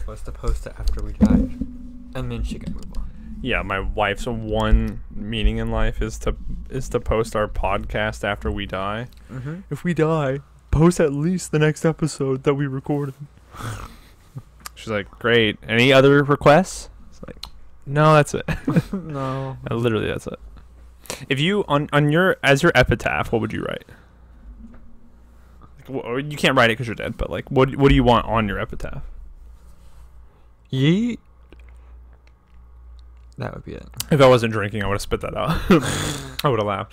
was to post it after we died, and then she can move on. Yeah, my wife's one meaning in life is to post our podcast after we die. If we die, post at least the next episode that we recorded. She's like, great. Any other requests? It's like, no, that's it. No. Literally, that's it. If you on your as your epitaph, what would you write? Like, you can't write it because you're dead, but like, what do you want on your epitaph? Yeet. That would be it. If I wasn't drinking, I would have spit that out. I would have laughed.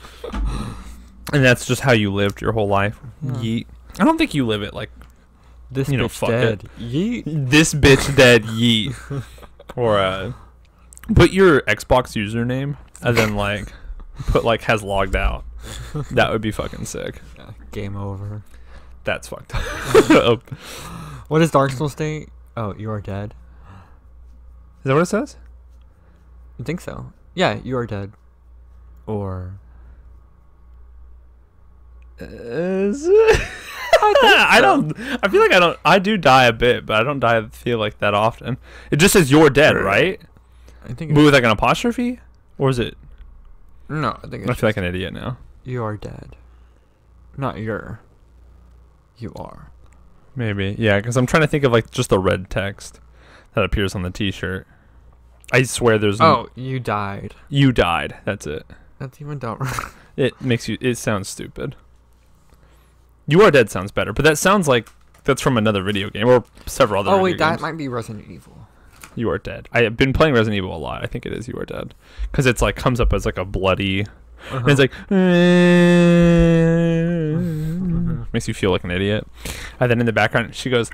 And that's just how you lived your whole life. Yeah. Yeet. I don't think you live it like this bitch fuck dead. It. Yeet. This bitch dead. Yeet. Or put your Xbox username and then like put like has logged out. That would be fucking sick. Yeah, game over. That's fucked up. What does Dark Souls state? Oh, you are dead. Is that what it says? I think so. Yeah, you are dead. Or I don't. I feel like I don't. I do die a bit, but I don't die. Feel like that often. It just says you're dead, right? I think. With like an apostrophe, or is it? No, I think. I feel like an idiot now. You are dead. Not your. You are. Maybe, yeah, because I'm trying to think of like just the red text that appears on the T-shirt. I swear there's. Oh, you died. You died. That's it. That's even dumber. It makes you. It sounds stupid. You are dead sounds better, but that sounds like that's from another video game or several other. Oh wait, video that games. might be Resident Evil. You are dead. I have been playing Resident Evil a lot. I think it is You Are Dead, because it's like comes up as like a bloody. And it's like makes you feel like an idiot, and then in the background she goes.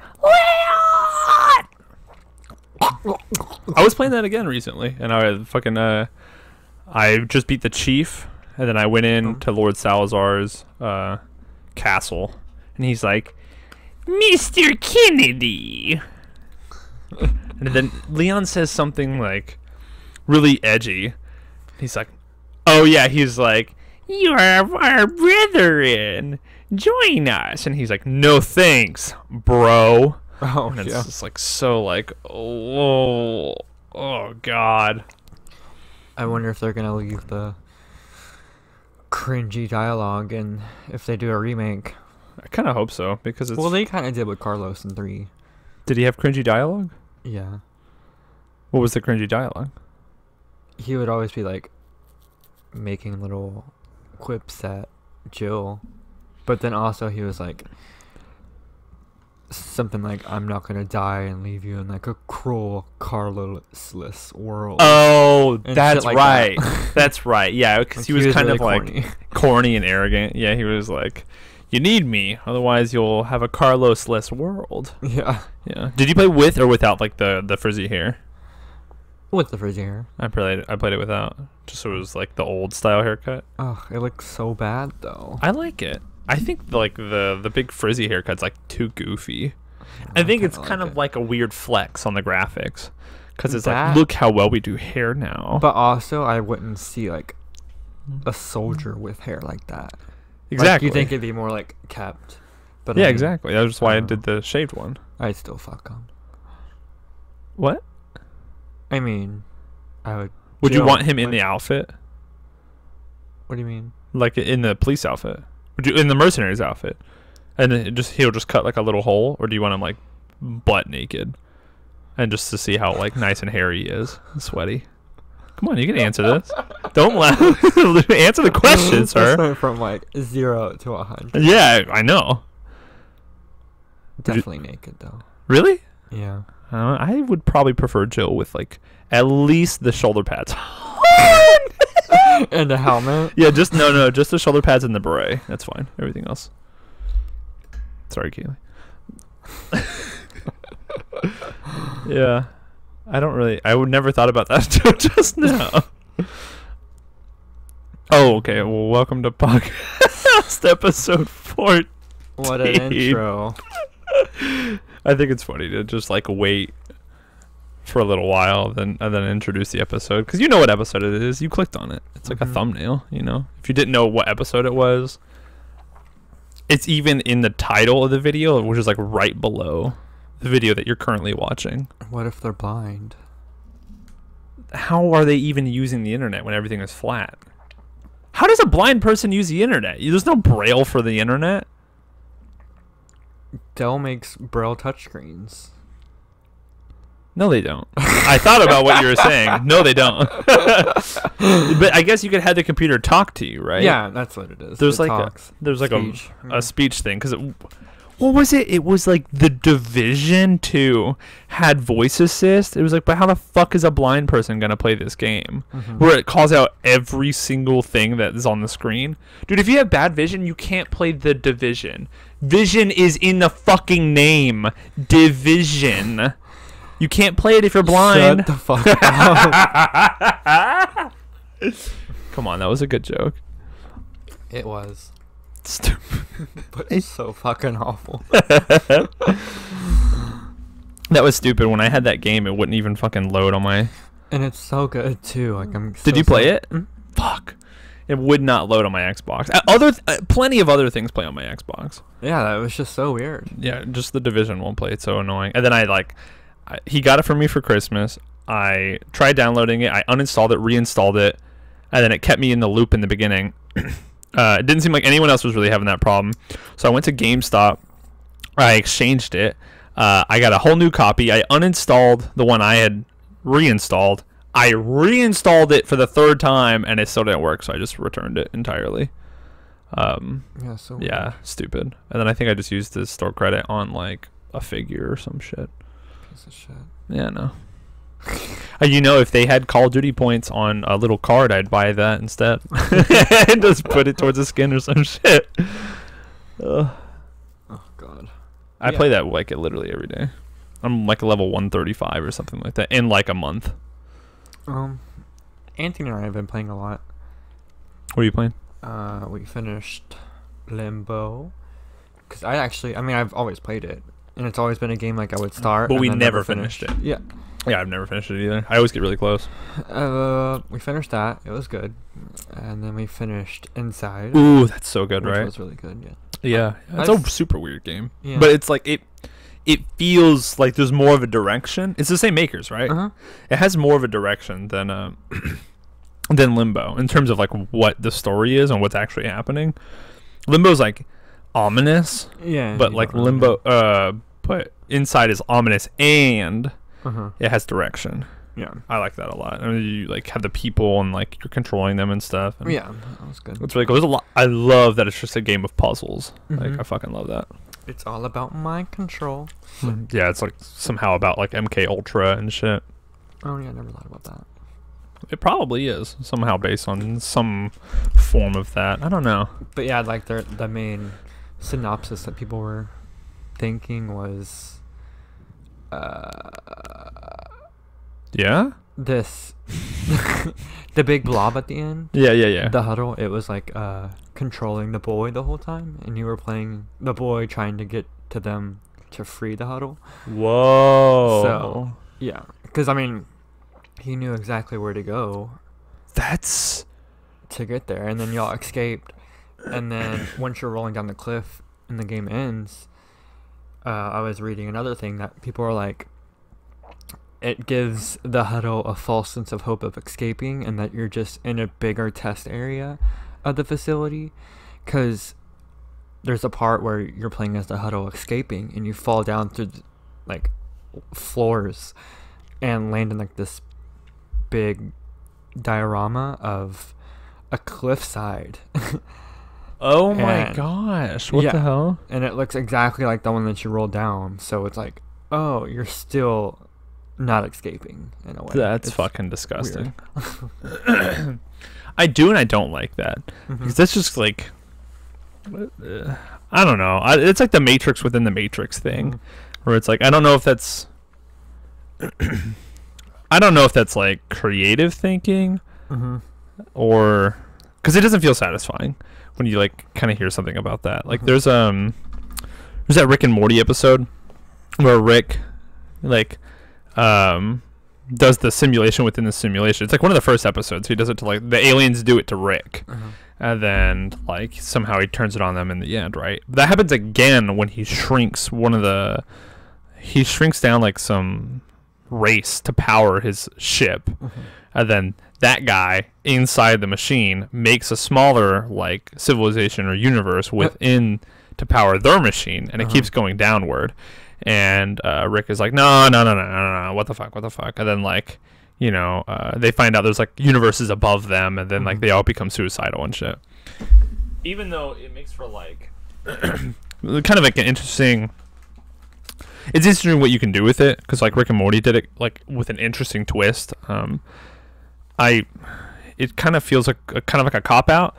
I was playing that again recently, and I fucking I just beat the chief, and then I went in to Lord Salazar's castle, and he's like, Mr. Kennedy. And then Leon says something like really edgy. He's like, oh yeah, he's like, you're our brethren, join us. And he's like, no thanks, bro. Oh, and it's yeah. just like so like, oh god. I wonder if they're gonna leave the cringy dialogue, and if they do a remake. I kind of hope so, because it's. Well, they kind of did with Carlos in 3. Did he have cringy dialogue? Yeah. What was the cringy dialogue? He would always be like making little quips at Jill, but then also he was like something like, I'm not gonna die and leave you in like a cruel Carlos-less world. Oh, that's like right. That. That's right. Yeah, because Like, he was kind really of like corny and arrogant. Yeah, he was like, you need me, otherwise you'll have a Carlos-less world. Yeah. Yeah. Did you play with or without like the frizzy hair? With the frizzy hair. I played it without, just so it was like the old style haircut. Oh, it looks so bad though. I like it. I think like the big frizzy haircut's like too goofy. I think it's kind of like a weird flex on the graphics, because it's like, look how well we do hair now. But also, I wouldn't see like a soldier with hair like that. Exactly. Like, you think it'd be more like kept. But yeah, exactly. That's why I did the shaved one. I'd still fuck him. What? I mean, I would. Would you want him in the outfit? What do you mean? Like in the police outfit? Would you in the mercenaries outfit? And then he'll just cut like a little hole, or do you want him like butt naked, and just to see how like nice and hairy he is, and sweaty? Come on, you can answer this. Don't laugh. Answer the question, sir. Went from like 0 to 100. Yeah, I know. Definitely naked though. Really? Yeah. I would probably prefer Jill with like at least the shoulder pads. And the helmet. Yeah, just the shoulder pads and the beret. That's fine. Everything else. Sorry, Kaylee. Yeah, I would never thought about that until just now. Oh, okay. Well, welcome to podcast episode 14. What an intro. I think it's funny to just like wait for a little while, and then introduce the episode, because you know what episode it is. You clicked on it. It's like a thumbnail, you know. If you didn't know what episode it was, it's even in the title of the video, which is like right below the video that you're currently watching. What if they're blind? How are they even using the internet when everything is flat? How does a blind person use the internet? There's no braille for the internet. Dell makes Braille touchscreens. No, they don't. I thought about what you were saying. No, they don't. But I guess you could have the computer talk to you, right? Yeah, that's what it is. There's It like talks. Speech. a speech thing, because what was it? It was like the Division 2 had voice assist. It was like, but how the fuck is a blind person gonna play this game where it calls out every single thing that is on the screen? Dude, if you have bad vision, you can't play the Division. Vision is in the fucking name. Division. You can't play it if you're blind. Shut the fuck up. Come on, that was a good joke. It was. Stupid. But it's so fucking awful. That was stupid. When I had that game, it wouldn't even fucking load on my... And it's so good too. Like Did you play it? Fuck. It would not load on my Xbox. Plenty of other things play on my Xbox. Yeah, that was just so weird. Yeah, just the Division won't play. It's so annoying. And then he got it for me for Christmas. I tried downloading it. I uninstalled it, reinstalled it, and then it kept me in the loop in the beginning. It didn't seem like anyone else was really having that problem. So I went to GameStop. I exchanged it. I got a whole new copy. I uninstalled the one I had reinstalled. I reinstalled it for the third time, and it still didn't work, so I just returned it entirely. Yeah, so Yeah, weird. stupid. And then I think I just used the store credit on, like, a figure or some shit. Piece of shit. Yeah, no. If they had Call of Duty points on a little card, I'd buy that instead. And just put it towards the skin or some shit. Oh god. I Yeah. play that like literally every day. I'm like a level 135 or something like that in like a month. Anthony and I have been playing a lot. What are you playing? We finished Limbo. Cause I've always played it, and it's always been a game like I would start. But and we then never finished it. Yeah. Yeah, I've never finished it either. I always get really close. We finished that. It was good, and then we finished Inside. Ooh, that's so good, which right? was really good. Yeah. Yeah, it's a super weird game. Yeah. But it's like it feels like there's more of a direction. It's the same makers, right? Uh-huh. It has more of a direction than than Limbo in terms of like what the story is and what's actually happening. Limbo's like ominous, Yeah. but you like don't really Limbo but Inside is ominous and know. it has direction. Yeah. I like that a lot. I mean, you like have the people and like you're controlling them and stuff. And Yeah, that was good. it's really cool. There's a lot. I love that it's just a game of puzzles. Like Mhm. I fucking love that. It's all about mind control. Yeah, it's like somehow about like MK Ultra and shit. Oh yeah, I never thought about that. It probably is somehow based on some form of that. I don't know. But yeah, like the main synopsis that people were thinking was Yeah. this the big blob at the end. Yeah. The huddle. It was like controlling the boy the whole time, and you were playing the boy trying to get to them to free the huddle. Whoa. So yeah, because I mean, he knew exactly where to go That's to get there, and then y'all escaped, and then once you're rolling down the cliff and the game ends, I was reading another thing that people are like, it gives the huddle a false sense of hope of escaping, and that you're just in a bigger test area of the facility, because there's a part where you're playing as the huddle escaping, and you fall down through like floors and land in like this big diorama of a cliffside. oh my And- gosh. What yeah. the hell? And it looks exactly like the one that you rolled down, so it's like, oh, you're still not escaping in a way. That's It's fucking disgusting. I do and I don't like that. Mhm. Because that's just like I don't know. It's like the Matrix within the Matrix thing, Mhm. where it's like I don't know if that's I don't know if that's like creative thinking Mhm. or because it doesn't feel satisfying when you like kind of hear something about that. Like Mhm. there's that Rick and Morty episode where Rick like does the simulation within the simulation. It's like one of the first episodes. He does it to like the aliens do it to Rick. Uh-huh. And then, like, somehow he turns it on them in the end, right? That happens again when he shrinks one of the he shrinks down like some race to power his ship, and then that guy inside the machine makes a smaller like civilization or universe within to power their machine, and it keeps going downward. And Rick is like, no, what the fuck, and then like, you know, they find out there's like universes above them, and then like they all become suicidal and shit. Even though it makes for like kind of like an interesting, it's interesting what you can do with it, because like Rick and Morty did it like with an interesting twist. It kind of feels like kind of like a cop out,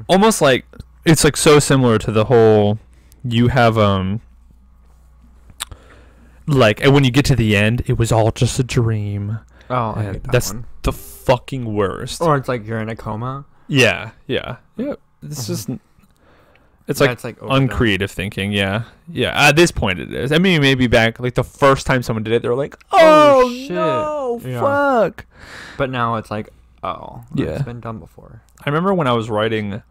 almost like it's like so similar to the whole you have like, and when you get to the end, it was all just a dream. Oh, I hate that that's one. the fucking worst. Or it's like you're in a coma. Yeah. It's just, it's like uncreative thinking. Yeah. At this point, it is. I mean, maybe back like the first time someone did it, they were like, "Oh shit, no, fuck." But now it's like, oh, it's been done before. I remember when I was writing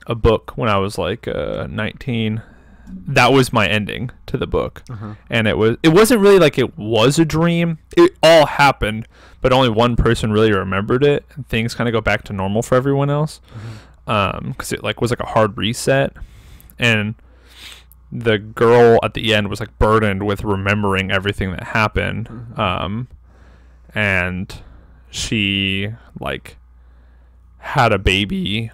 a book when I was like 19. That was my ending to the book, and it wasn't really like it was a dream. It all happened, but only one person really remembered it, and things kind of go back to normal for everyone else, because it like was like a hard reset, and the girl at the end was like burdened with remembering everything that happened, and she like had a baby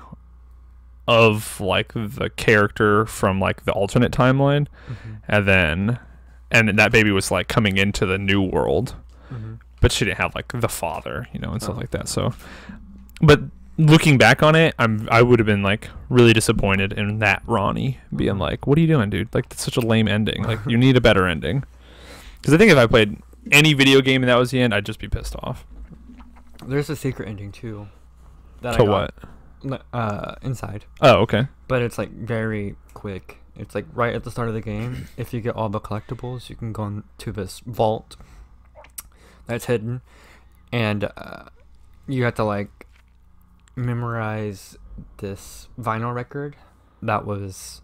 of like the character from like the alternate timeline, and that baby was like coming into the new world, but she didn't have like the father, you know, and stuff like that. So, but looking back on it, I would have been like really disappointed in that Ronnie being like, "What are you doing, dude? Like, that's such a lame ending. Like, you need a better ending." Because I think if I played any video game and that was the end, I'd just be pissed off. There's a secret ending too. To what? Inside. Oh, okay. But it's like very quick. It's like right at the start of the game. If you get all the collectibles, you can go into this vault that's hidden, and you have to like memorize this vinyl record that was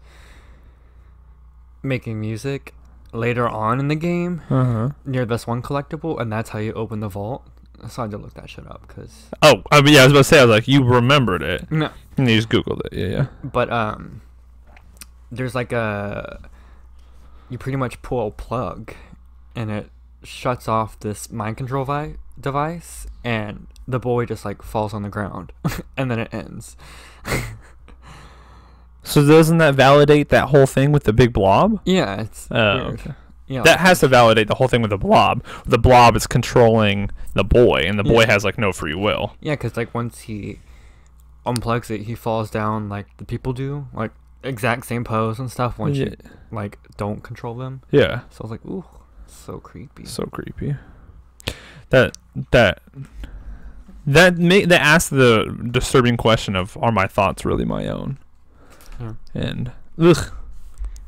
making music later on in the game near this one collectible, and that's how you open the vault. So I had to look that shit up because. Oh, I mean, yeah, I was about to say, I was like, you remembered it. No. And you just Googled it. Yeah. But there's like you pretty much pull a plug, and it shuts off this mind control device, and the boy just like falls on the ground, and then it ends. So doesn't that validate that whole thing with the big blob? Yeah, it's weird. Okay. Yeah, that has to validate the whole thing with the blob. The blob is controlling the boy, and the boy has like no free will. Yeah, because like once he unplugs it, he falls down like the people do, like exact same pose and stuff. Once you like don't control them. Yeah. So I was like, ooh, so creepy. So creepy. That asks the disturbing question of, are my thoughts really my own? Yeah. And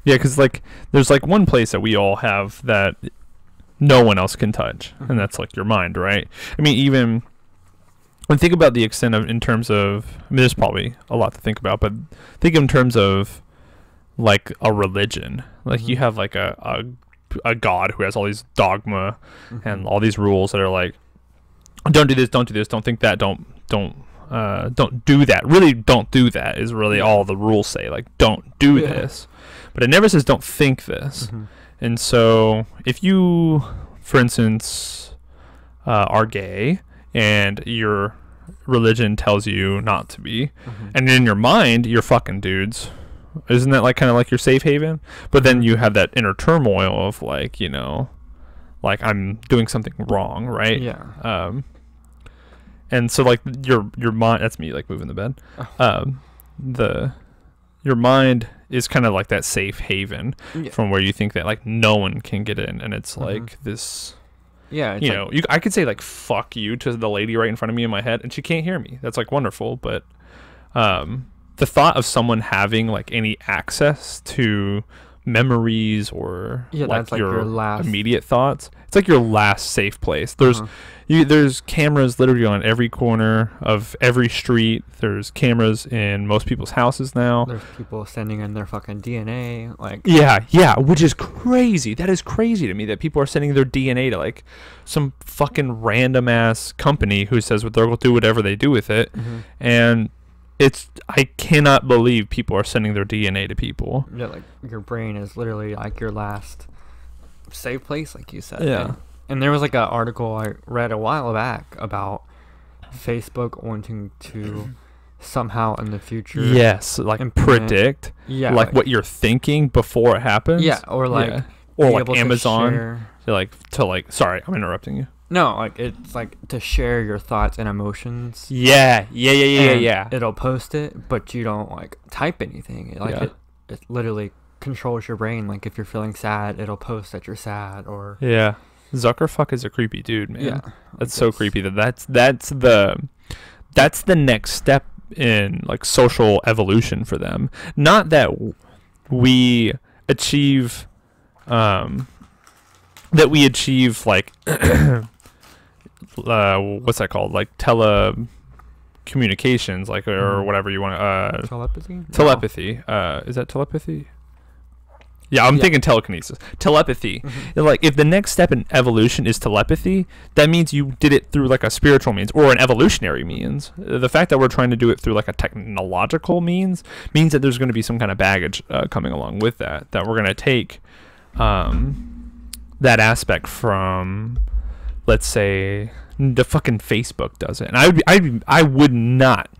yeah, because like there's like one place that we all have that no one else can touch, and that's like your mind, right? I mean, even when think about the extent of, in terms of, I mean, there's probably a lot to think about, but think in terms of like a religion. Like you have like a god who has all these dogma and all these rules that are like, don't do this, don't do this, don't think that, don't do that. Really, don't do that is really all the rules say. Like, don't do this. But it never says don't think this. And so if you, for instance, are gay and your religion tells you not to be, and in your mind you're fucking dudes, isn't that like kind of like your safe haven? But then you have that inner turmoil of like, you know, like I'm doing something wrong, right? Yeah. And so like your mind, that's me like moving the bed. Your mind is kind of like that safe haven from where you think that like no one can get in, and it's like this. Yeah, it's, you know, I could say like "fuck you" to the lady right in front of me in my head, and she can't hear me. That's like wonderful, but the thought of someone having like any access to memories or that's like your last immediate thoughts. It's like your last safe place. There's cameras literally on every corner of every street. There's cameras in most people's houses now. There's people sending in their fucking DNA, like yeah, which is crazy. That is crazy to me that people are sending their DNA to like some fucking random ass company who says what they'll do whatever they do with it, and I cannot believe people are sending their DNA to people. Yeah, like your brain is literally like your last safe place, like you said. Yeah. And there was like an article I read a while back about Facebook wanting to somehow in the future like predict like what you're thinking before it happens. Yeah, or like or like Amazon to like sorry, I'm interrupting you. No, like it's like to share your thoughts and emotions. Yeah. It'll post it, but you don't like type anything. It literally controls your brain. Like if you're feeling sad, it'll post that you're sad or Zuckerfuck is a creepy dude, man. Yeah, that's so creepy. That's the next step in like social evolution for them. Not that we achieve like what's that called? Like telecommunications, like or whatever you want. Telepathy. Is that telepathy? Yeah, I'm thinking telekinesis. Telepathy. Like, if the next step in evolution is telepathy, that means you did it through, like, a spiritual means or an evolutionary means. The fact that we're trying to do it through, like, a technological means that there's going to be some kind of baggage coming along with that we're going to take that aspect from, let's say, the fucking Facebook does it. And I would not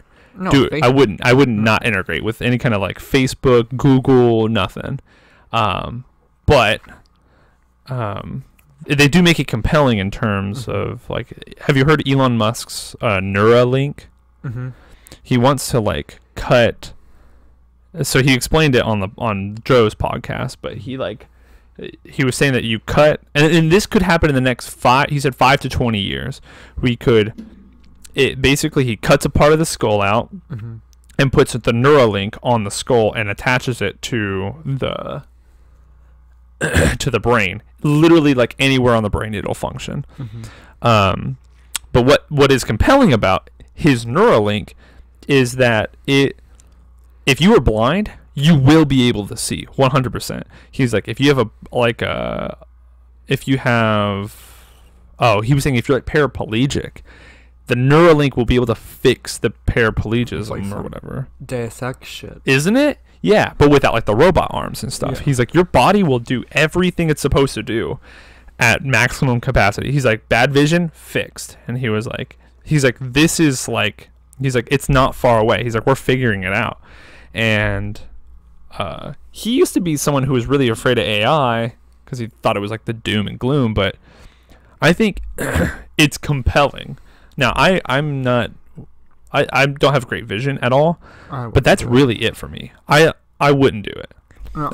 do it. I would not integrate with any kind of, like, Facebook, Google, nothing. But they do make it compelling in terms of like, have you heard Elon Musk's Neuralink? He wants to like cut. So he explained it on Joe's podcast, but he was saying that you cut, and this could happen in the next 5 to 20 years. He cuts a part of the skull out and puts the Neuralink on the skull and attaches it to the brain, literally like anywhere on the brain it'll function. But what is compelling about his Neuralink is that if you are blind, you will be able to see 100%. He's like, if you have he was saying if you're like paraplegic, the Neuralink will be able to fix the paraplegism like or whatever. Deus Ex shit, isn't it? Yeah, but without like the robot arms and stuff. He's like, your body will do everything it's supposed to do at maximum capacity. He's like, bad vision fixed. And he's like, it's not far away. He's like, we're figuring it out. And he used to be someone who was really afraid of AI because he thought it was like the doom and gloom. But I think it's compelling. Now, I don't have great vision at all, but that's really it for me. I wouldn't do it. No.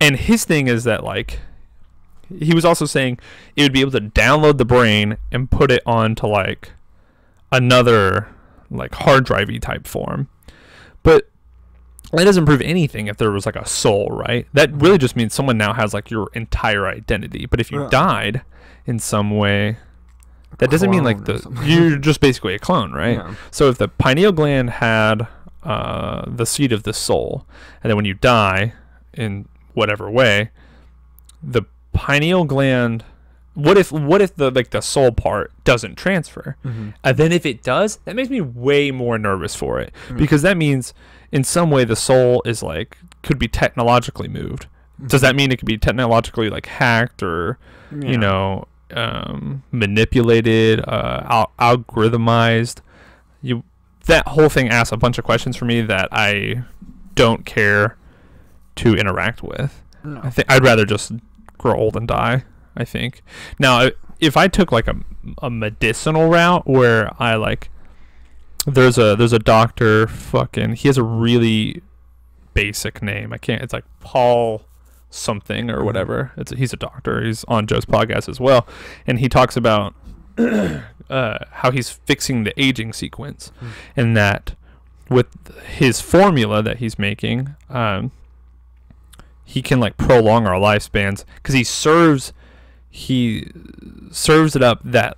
And his thing is that like he was also saying it would be able to download the brain and put it onto like another like hard drivey type form. But that doesn't prove anything if there was like a soul, right? That really just means someone now has like your entire identity. But if you died in some way, that doesn't mean like you're just basically a clone, right? Yeah. So if the pineal gland had the seat of the soul, and then when you die in whatever way, the pineal gland, what if the soul part doesn't transfer? And then if it does, that makes me way more nervous for it, because that means in some way the soul is like could be technologically moved. Does that mean it could be technologically like hacked or manipulated, algorithmized? That whole thing asks a bunch of questions for me that I don't care to interact with. No. I think I'd rather just grow old and die, I think. Now, if I took like a medicinal route where I like, there's a doctor, he has a really basic name. It's like Paul something or whatever. He's a doctor. He's on Joe's podcast as well, and he talks about how he's fixing the aging sequence, and that with his formula that he's making, he can like prolong our lifespans because he serves it up that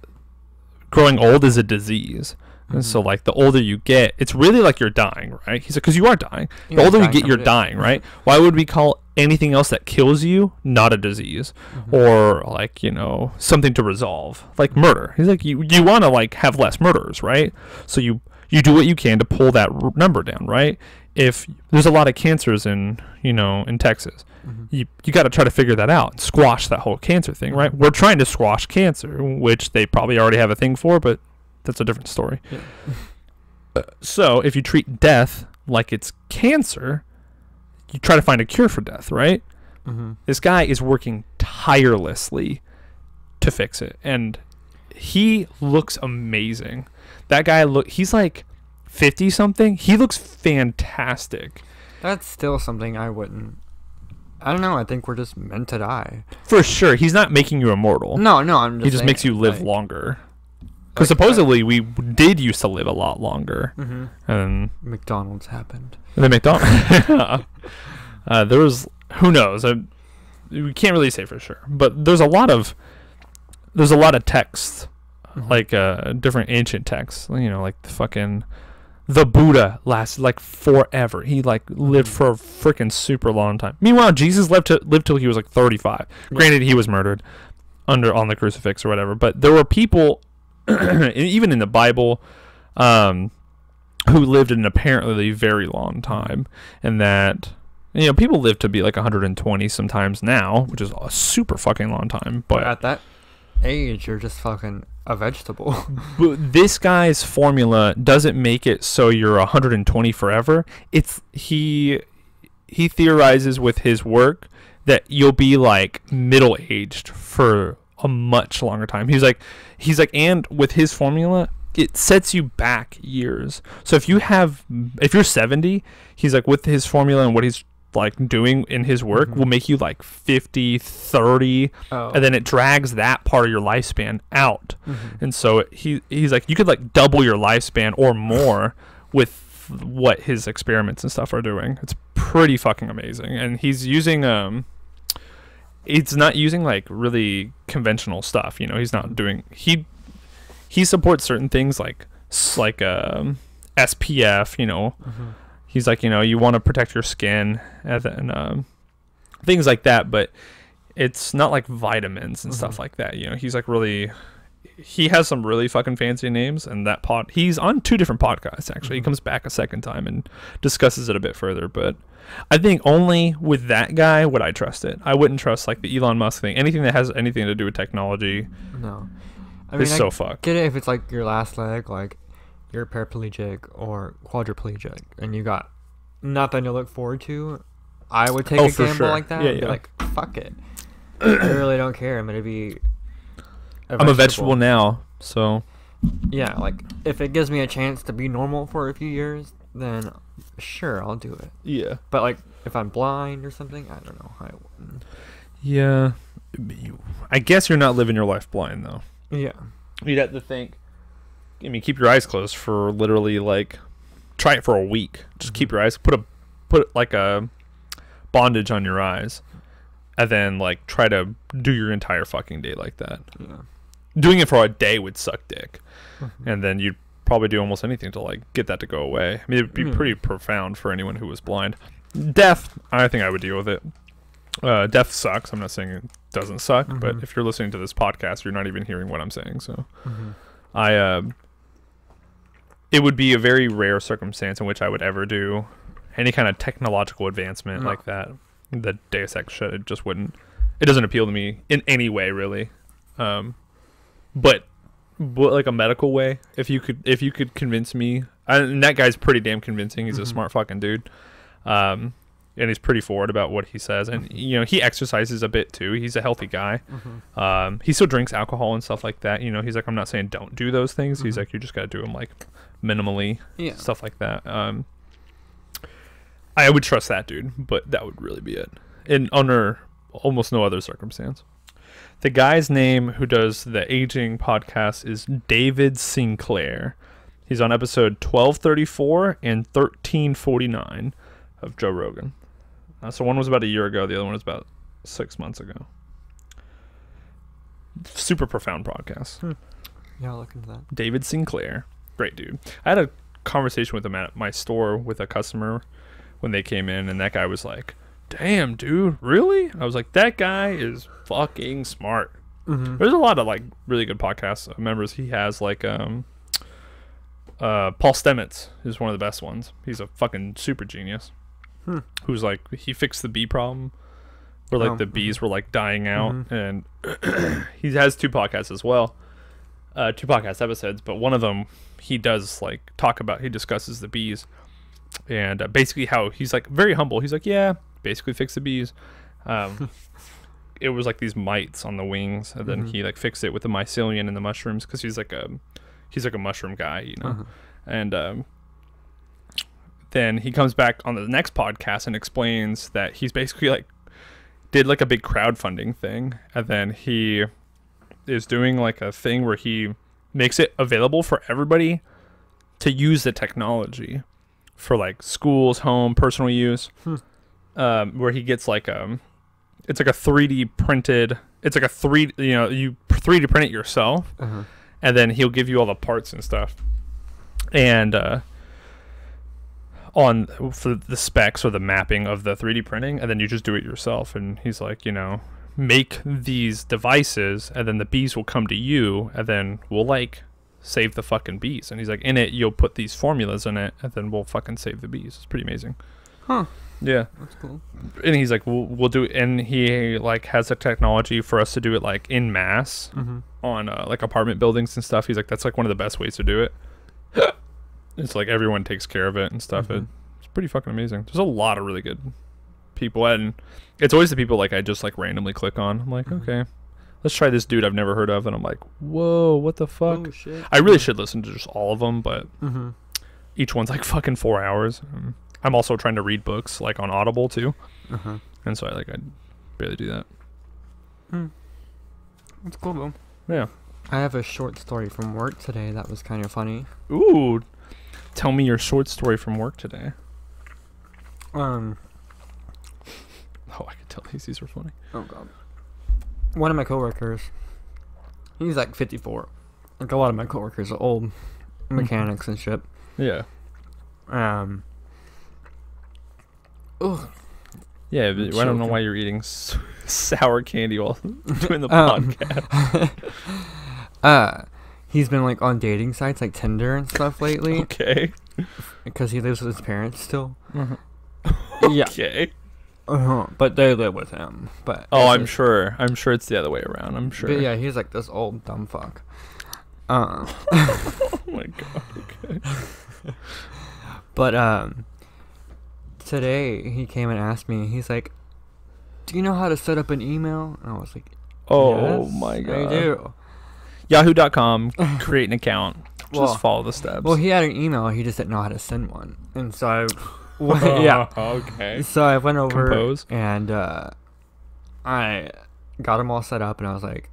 growing old is a disease. And so, like, the older you get, it's really like you're dying, right? He's like, because you are dying. The older you get, you're dying, right? Why would we call anything else that kills you not a disease? Or, like, you know, something to resolve? Like murder. He's like, you want to, like, have less murderers, right? So you do what you can to pull that number down, right? If there's a lot of cancers in Texas, you got to try to figure that out and squash that whole cancer thing, right? We're trying to squash cancer, which they probably already have a thing for, but that's a different story. Yeah. So if you treat death like it's cancer, you try to find a cure for death, right? This guy is working tirelessly to fix it, and he looks amazing. That guy he's like 50 something. He looks fantastic. That's still something I don't know. I think we're just meant to die. For sure. He's not making you immortal. No, I'm just he just saying, makes you live longer. Because supposedly we did used to live a lot longer. And McDonald's happened. The McDonald's. There was, who knows? We can't really say for sure. But there's a lot of texts, like different ancient texts. You know, like the Buddha lasted like forever. He like lived for a freaking super long time. Meanwhile, Jesus lived till he was like 35. Granted, he was murdered on the crucifix or whatever. But there were people, even in the Bible, who lived an apparently very long time, and that people live to be like 120 sometimes now, which is a super fucking long time. But at that age, you're just fucking a vegetable. But this guy's formula doesn't make it so you're 120 forever. It's he theorizes with his work that you'll be like middle-aged for a much longer time. He's like, and with his formula, it sets you back years. So if you're 70, he's like, with his formula and what he's like doing in his work will make you like 50, 30, and then it drags that part of your lifespan out. And so he's like, you could like double your lifespan or more with what his experiments and stuff are doing. It's pretty fucking amazing. And he's using it's not using like really conventional stuff. He's not doing, he supports certain things like SPF, He's like, you want to protect your skin and things like that, but it's not like vitamins and stuff like that. He's like he has some really fucking fancy names, and he's on 2 different podcasts actually. He comes back a second time and discusses it a bit further, but I think only with that guy would I trust it. I wouldn't trust like the Elon Musk thing. Anything that has anything to do with technology. No. Is so fucked. Get it if it's like your last leg, like you're paraplegic or quadriplegic, and you got nothing to look forward to. I would take a gamble like that. Yeah, and be like, fuck it. I really don't care. I'm gonna be. I'm a vegetable now, so. Yeah, like if it gives me a chance to be normal for a few years, then sure, I'll do it. Yeah. But like if I'm blind or something, I don't know. I wouldn't. Yeah. I guess you're not living your life blind though. Yeah. You'd have to think. I mean, keep your eyes closed for literally like, try it for a week. Just keep your eyes, put like a bondage on your eyes, and then like try to do your entire fucking day like that. Yeah. Doing it for a day would suck dick, and then you'd probably do almost anything to like get that to go away. I mean, it'd be pretty profound for anyone who was blind. Death, I think I would deal with it. Death sucks. I'm not saying it doesn't suck, but if you're listening to this podcast, you're not even hearing what I'm saying. So, it would be a very rare circumstance in which I would ever do any kind of technological advancement like that. The Deus Ex shit, it just wouldn't. It doesn't appeal to me in any way, really. But like a medical way, if you could convince me, and that guy's pretty damn convincing. He's a smart fucking dude. And he's pretty forward about what he says, and he exercises a bit too. He's a healthy guy. He still drinks alcohol and stuff like that. He's like, I'm not saying don't do those things. He's like, you just got to do them like minimally, stuff like that. I would trust that dude, but that would really be it. Under almost no other circumstance. The guy's name who does the aging podcast is David Sinclair. He's on episode 1234 and 1349 of Joe Rogan. So one was about a year ago. The other one was about 6 months ago. Super profound podcast. Yeah, I'll look into that. David Sinclair. Great dude. I had a conversation with him at my store with a customer when they came in, and that guy was like, damn, dude, really? I was like, that guy is fucking smart. There's a lot of like really good podcast members. He has like Paul Stamets is one of the best ones. He's a fucking super genius. Who's like, he fixed the bee problem where like the bees were like dying out, and he has 2 podcasts as well. 2 podcast episodes, but one of them he does like he discusses the bees, and basically how he's like very humble. He's like, yeah, basically fix the bees. It was like these mites on the wings, and then he like fixed it with the mycelium and the mushrooms, because he's like a mushroom guy, you know. And then he comes back on the next podcast and explains that he's basically like did like a big crowdfunding thing, and then he is doing like a thing where he makes it available for everybody to use the technology for like schools, home, personal use. Where he gets like it's like a 3D printed, it's like a you 3D print it yourself, and then he'll give you all the parts and stuff, and for the specs or the mapping of the 3D printing, and then you just do it yourself. And he's like, make these devices, and then the bees will come to you, and then we'll like save the fucking bees. And he's like, in it you'll put these formulas in it, and then we'll fucking save the bees. It's pretty amazing. Yeah, that's cool. And he's like, we'll do it, and he like has the technology for us to do it like in mass on like apartment buildings and stuff. He's like, that's like one of the best ways to do it. It's like everyone takes care of it and stuff. It's pretty fucking amazing. There's a lot of really good people, and it's always the people like I just like randomly click on. I'm like, okay, let's try this dude I've never heard of, and I'm like, whoa, what the fuck? Oh, shit. I really should listen to just all of them, but each one's like fucking 4 hours. I'm also trying to read books like on Audible too, and so I barely do that. That's cool though. Yeah, I have a short story from work today that was kind of funny. Ooh, tell me your short story from work today. Oh, I could tell these were funny. Oh god. One of my coworkers, he's like 54. Like a lot of my coworkers are old mechanics and shit. Yeah. Ugh. Yeah, but I don't know why you're eating sour candy while doing the podcast. He's been like on dating sites like Tinder and stuff lately. Okay. Because he lives with his parents still. Yeah. Okay. But they live with him. But I'm sure it's the other way around. I'm sure. But yeah, he's like this old dumb fuck. Oh my god. Okay. But today he came and asked me. He's like, "Do you know how to set up an email?" And I was like, "Oh yes, my god, I do." Yahoo.com. Create an account. Just follow the steps. Well, he had an email. He just didn't know how to send one, and so yeah. Okay. So I went over Compose. and I got him all set up, and I was like,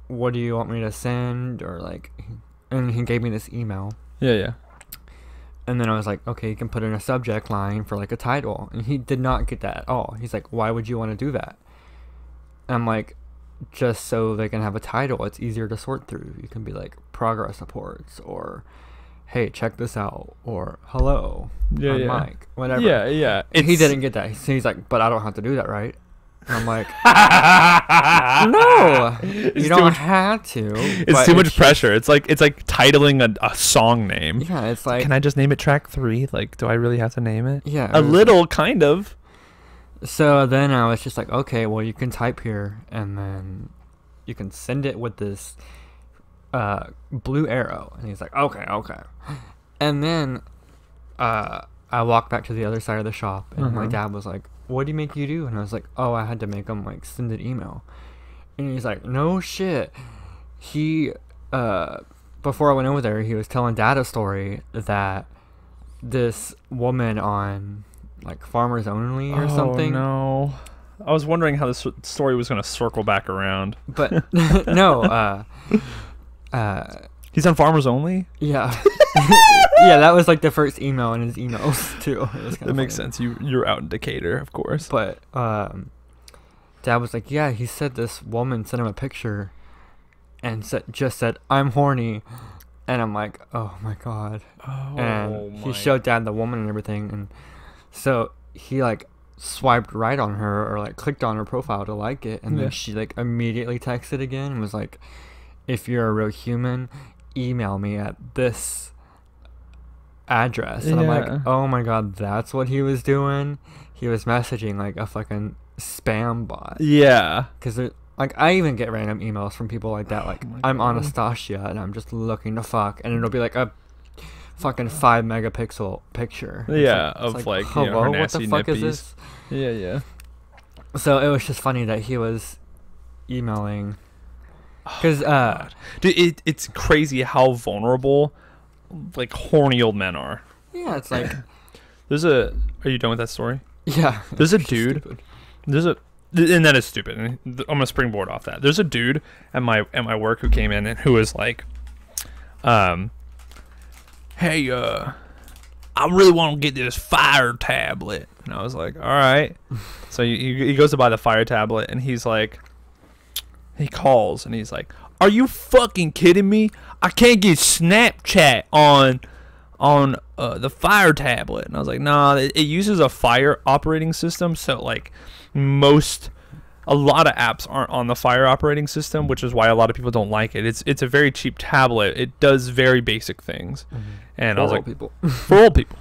"What do you want me to send?" Or like, and he gave me this email. Yeah. And then I was like, okay, you can put in a subject line for like a title. And he did not get that at all. He's like, why would you want to do that? And I'm like, just so they can have a title. It's easier to sort through. You can be like progress reports, or hey, check this out, or hello, I'm Mike, whatever. Yeah. He didn't get that. So he's like, but I don't have to do that, right? And I'm like, no, you don't have to. It's too much pressure. It's like titling a song name. Yeah, it's like, can I just name it track 3? Like, do I really have to name it? Yeah, a little, kind of. So then I was just like, okay, well, you can type here, and then you can send it with this blue arrow. And he's like, okay. And then I walked back to the other side of the shop, and my dad was like, what do you make you do? And I was like, oh, I had to make him like send an email. And he's like, no shit. He before I went over there, he was telling Dad a story that this woman on like Farmers Only or something. Oh no, I was wondering how this story was going to circle back around. But no, he's He's on Farmers Only? Yeah. Yeah, that was like the first email in his emails too. That makes sense. You're out in Decatur, of course. But Dad was like, yeah, he said this woman sent him a picture and just said, I'm horny. And I'm like, oh my God. And he showed Dad the woman and everything. And so he like swiped right on her or like clicked on her profile to like it. And then she like immediately texted again and was like, if you're a real human, email me at this address. And I'm like, oh my God, that's what he was doing. He was messaging like a fucking spam bot. Yeah. Because like I even get random emails from people like that. Like I'm Anastasia and I'm just looking to fuck, and it'll be like a fucking 5 megapixel picture. Yeah, it's like hello, you know, her what nasty the fuck nippies. is this? Yeah. So it was just funny that he was emailing. Because dude, it's crazy how vulnerable like horny old men are. Yeah, it's like are you done with that story? Yeah. There's a dude. And that is stupid. And I'm gonna springboard off that. There's a dude at my work who came in and who was like, hey, I really want to get this fire tablet. And I was like, all right. So he goes to buy the fire tablet, and he's like, he calls and he's like, are you fucking kidding me? I can't get Snapchat on the fire tablet. And I was like, nah, it uses a fire operating system, so like a lot of apps aren't on the fire operating system, which is why a lot of people don't like it. It's a very cheap tablet. It does very basic things. And I was like, for old people.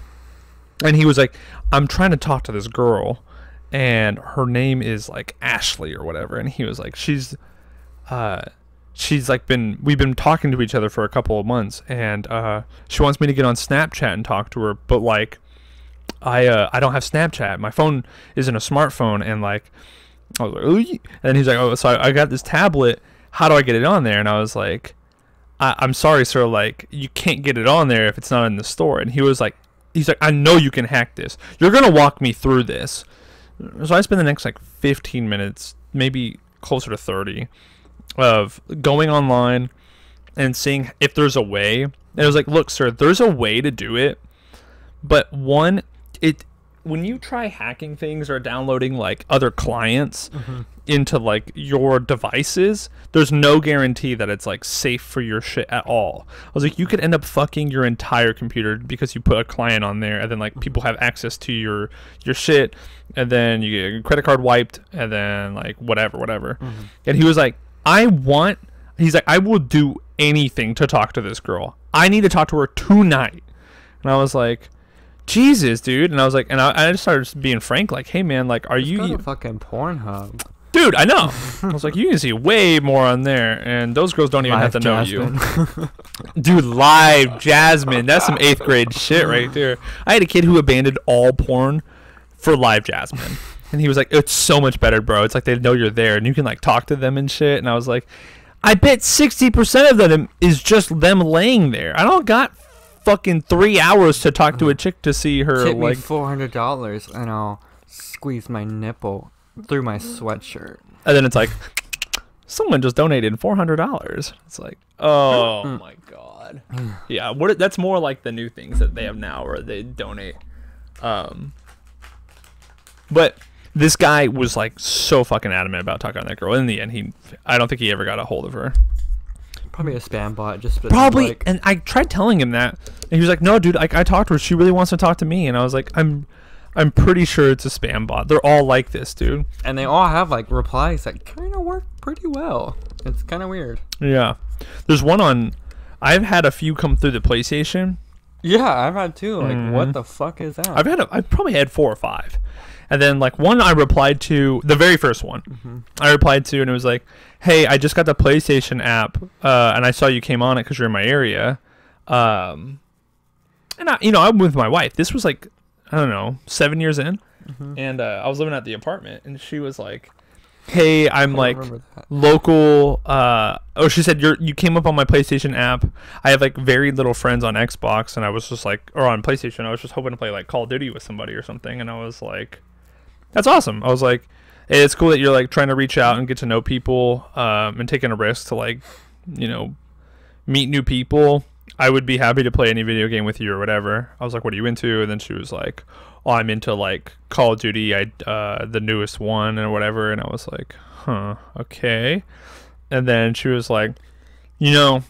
And he was like, I'm trying to talk to this girl and her name is like Ashley or whatever. And he was like, she's like we've been talking to each other for a couple of months, and she wants me to get on Snapchat and talk to her, but like I don't have Snapchat. My phone isn't a smartphone. And like I was like, ooh. And he's like, oh, so I got this tablet, how do I get it on there? And I was like, I'm sorry, sir, like you can't get it on there if it's not in the store. And he's like, I know you can hack this, you're gonna walk me through this. So I spent the next like 15 minutes, maybe closer to 30, of going online and seeing if there's a way. And it was like, look, sir, there's a way to do it, but when you try hacking things or downloading like other clients into like your devices, there's no guarantee that it's like safe for your shit at all. I was like, you could end up fucking your entire computer because you put a client on there, and then like people have access to your shit, and then you get your credit card wiped, and then like whatever. And he was like, he's like, I will do anything to talk to this girl. I need to talk to her tonight. And I was like, Jesus, dude. And I was like, and I just started being frank, like, hey man, like, are you go to fucking Pornhub? Dude, I know. I was like, you can see way more on there, and those girls don't even have to know you. Dude, Live Jasmine. That's some 8th grade shit right there. I had a kid who abandoned all porn for Live Jasmine. And he was like, it's so much better, bro. It's like they know you're there, and you can like talk to them and shit. And I was like, I bet 60% of them is just them laying there. I don't got fucking 3 hours to talk to a chick to see her. Tip like me $400 and I'll squeeze my nipple through my sweatshirt. And then it's like, someone just donated $400. It's like, oh my God. Yeah, that's more like the new things that they have now where they donate. But this guy was like so fucking adamant about talking to that girl. In the end, I don't think he ever got a hold of her. Probably a spam bot. Just probably. Like, and I tried telling him that, and he was like, no, dude, I talked to her. She really wants to talk to me. And I was like, I'm pretty sure it's a spam bot. They're all like this, dude. And they all have like replies that kind of work pretty well. It's kind of weird. Yeah. There's one I've had a few come through the PlayStation. Yeah, I've had two. Like, what the fuck is that? I've probably had 4 or 5. And then like one I replied to, the very first one I replied to, and it was like, hey, I just got the PlayStation app, and I saw you came on it because you're in my area. And I'm with my wife. This was like, I don't know, 7 years in. And I was living at the apartment, and she was like, hey, I'm like local. She said you came up on my PlayStation app. I have like very little friends on Xbox, and I was just like, or on PlayStation, I was just hoping to play like Call of Duty with somebody or something. And I was like, that's awesome. I was like, hey, it's cool that you're like trying to reach out and get to know people, and taking a risk to like, meet new people. I would be happy to play any video game with you or whatever. I was like, what are you into? And then she was like, oh, I'm into like Call of Duty, the newest one or whatever. And I was like, huh, okay. And then she was like, you know,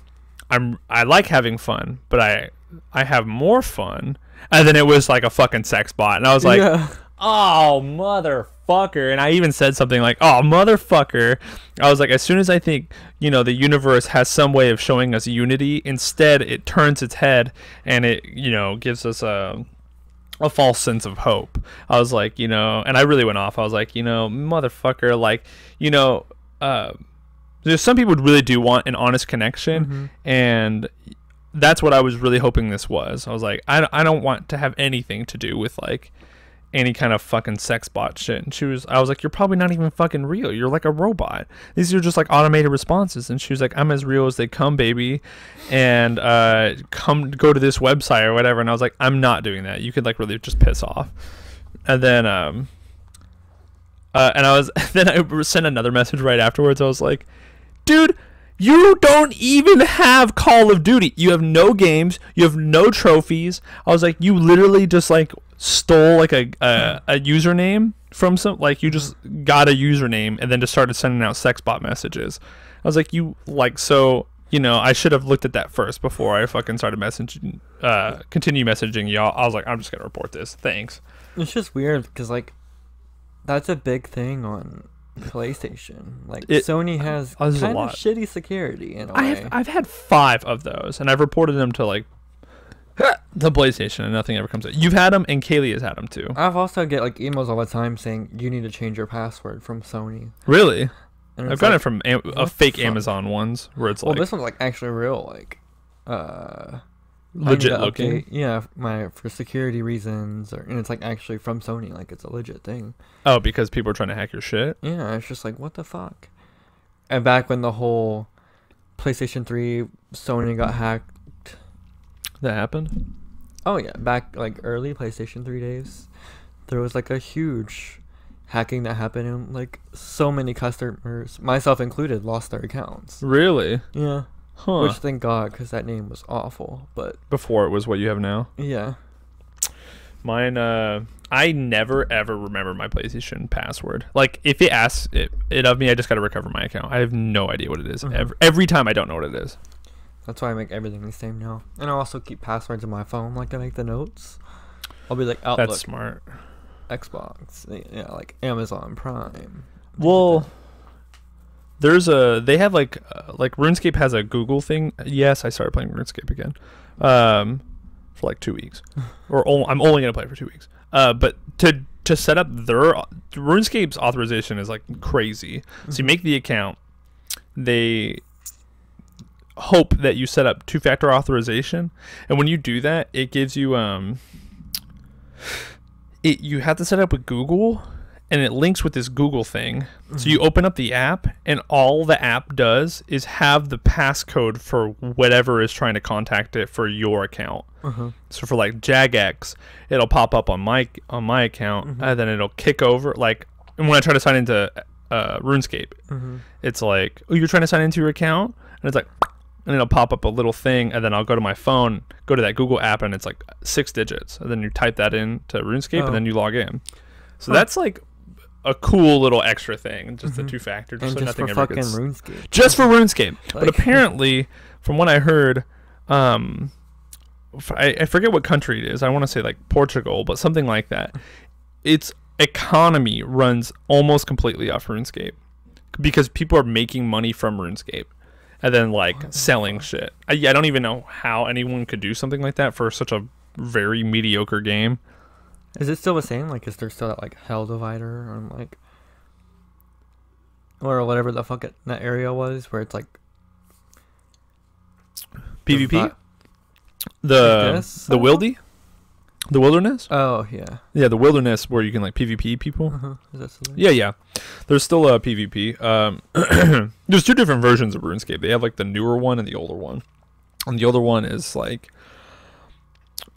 I like having fun, but I have more fun. And then it was like a fucking sex bot. And I was like, Yeah. oh, motherfucker. And I even said something like, oh, motherfucker. I was like, as soon as I think, you know, the universe has some way of showing us unity, instead it turns its head and it, you know, gives us a false sense of hope. I was like, you know, and I really went off. I was like, you know, motherfucker, like, you know, there's some people really do want an honest connection, and that's what I was really hoping this was. I was like, I don't want to have anything to do with like any kind of fucking sex bot shit. And I was like, you're probably not even fucking real. You're like a robot. These are just like automated responses. And she was like, I'm as real as they come, baby. And go to this website or whatever. And I was like, I'm not doing that. You could like really just piss off. And then then I sent another message right afterwards. I was like, dude, you don't even have Call of Duty. You have no games. You have no trophies. I was like, you literally just like stole like a username from some, like you just got a username and then just started sending out sex bot messages. I was like, you like, so, you know, I should have looked at that first before I fucking started messaging, continue messaging y'all. I was like, I'm just gonna report this. Thanks. It's just weird because like that's a big thing on PlayStation. Like Sony has kind of shitty security in a way. I've had 5 of those, and I've reported them to like the PlayStation, and nothing ever comes out. You've had them, and Kaylee has had them too. I've also get like emails all the time saying you need to change your password from Sony. Really? And I've gotten it from a fake Amazon ones where it's like, well, this one's like actually real, like legit looking. Yeah, for security reasons, and it's like actually from Sony, like it's a legit thing. Oh, because people are trying to hack your shit? Yeah, it's just like, what the fuck? And back when the whole PlayStation 3 Sony got hacked. That happened? Oh yeah, back like early PlayStation 3 days, there was like a huge hacking that happened, and like so many customers, myself included, lost their accounts. Really? Yeah. Huh. Which thank God, because that name was awful. But before it was what you have now? Yeah. Mine, I never ever remember my PlayStation password. Like if it asks it of me, I just gotta recover my account. I have no idea what it is. Every time I don't know what it is. That's why I make everything the same now. And I also keep passwords in my phone, like I make the notes. I'll be like Outlook. That's smart. Xbox, yeah, like Amazon Prime. Well, they have like RuneScape has a Google thing. Yes, I started playing RuneScape again, for like 2 weeks, I'm only gonna play it for 2 weeks. But to set up their RuneScape's authorization is like crazy. So you make the account, they hope that you set up 2-factor authorization, and when you do that, it gives you you have to set up with Google, and it links with this Google thing. So you open up the app, and all the app does is have the passcode for whatever is trying to contact it for your account. So for like Jagex, it'll pop up on my account, and then it'll kick over. Like, and when I try to sign into RuneScape, it's like, oh, you're trying to sign into your account, and it's like, and it'll pop up a little thing, and then I'll go to my phone, go to that Google app, and it's like 6 digits, and then you type that in to RuneScape, and then you log in. So that's like a cool little extra thing, just the 2-factor, just so just nothing for ever fucking gets RuneScape. just for RuneScape. Like, but apparently, from what I heard, I forget what country it is. I want to say like Portugal, but something like that. Its economy runs almost completely off RuneScape because people are making money from RuneScape. And then like selling shit. I don't even know how anyone could do something like that for such a very mediocre game. Is it still the same? Like, is there still that like hell divider or like, or whatever the fuck that area was where it's like PvP? The wildy? The wilderness? Oh yeah. Yeah, the wilderness where you can like PvP people. Is that still there? Yeah. There's still a PvP. There's 2 different versions of RuneScape. They have like the newer one and the older one. And the older one is like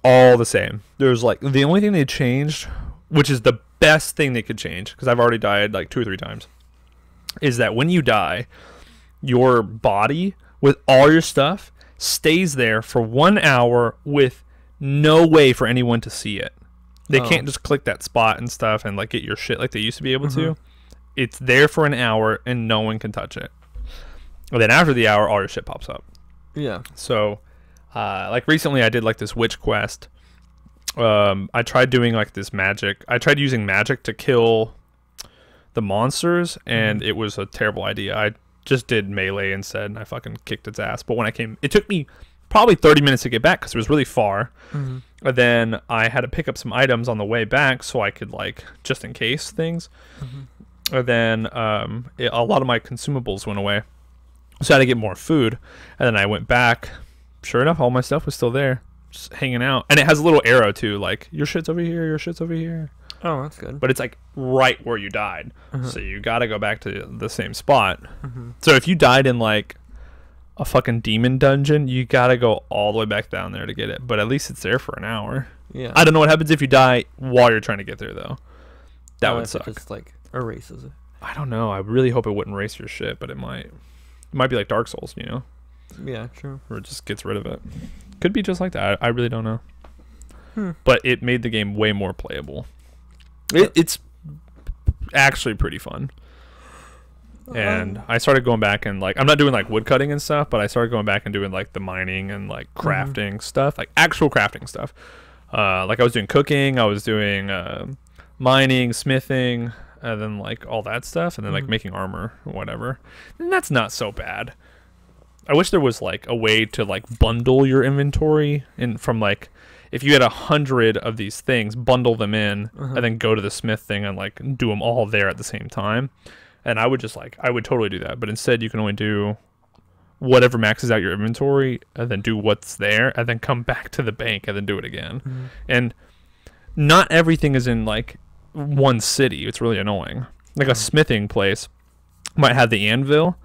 all the same. There's like the only thing they changed, which is the best thing they could change, because I've already died like 2 or 3 times, is that when you die, your body with all your stuff stays there for 1 hour with no way for anyone to see it. They can't just click that spot and stuff and like get your shit like they used to be able to. It's there for an hour and no one can touch it. And then after the hour, all your shit pops up. Yeah. So, like recently I did like this witch quest. I tried doing like this magic. I tried using magic to kill the monsters, and it was a terrible idea. I just did melee instead, and I fucking kicked its ass. But when I came, it took me probably 30 minutes to get back because it was really far. And then I had to pick up some items on the way back so I could like just in case things. And then a lot of my consumables went away, so I had to get more food. And then I went back. Sure enough, all my stuff was still there, just hanging out. And it has a little arrow too, like your shit's over here, your shit's over here. Oh, that's good. But it's like right where you died, so you gotta go back to the same spot. So if you died in like a fucking demon dungeon, you gotta go all the way back down there to get it. But at least it's there for an hour. Yeah. I don't know what happens if you die while you're trying to get there though. That would suck. It just like erases it. I don't know. I really hope it wouldn't erase your shit, but it might. It might be like Dark Souls, you know? Yeah, true. Where it just gets rid of it. Could be just like that. I really don't know. But it made the game way more playable. It's actually pretty fun. And I started going back and like, I'm not doing like wood cutting and stuff, but I started going back and doing like the mining and like crafting stuff, like actual crafting stuff. Like I was doing cooking, I was doing mining, smithing, and then like all that stuff, and then like making armor or whatever. And that's not so bad. I wish there was like a way to like bundle your inventory and from like, if you had 100 of these things, bundle them in and then go to the smith thing and like do them all there at the same time. And I would just like, I would totally do that. But instead you can only do whatever maxes out your inventory and then do what's there and then come back to the bank and then do it again. And not everything is in like one city. It's really annoying. Like a smithing place might have the anvil,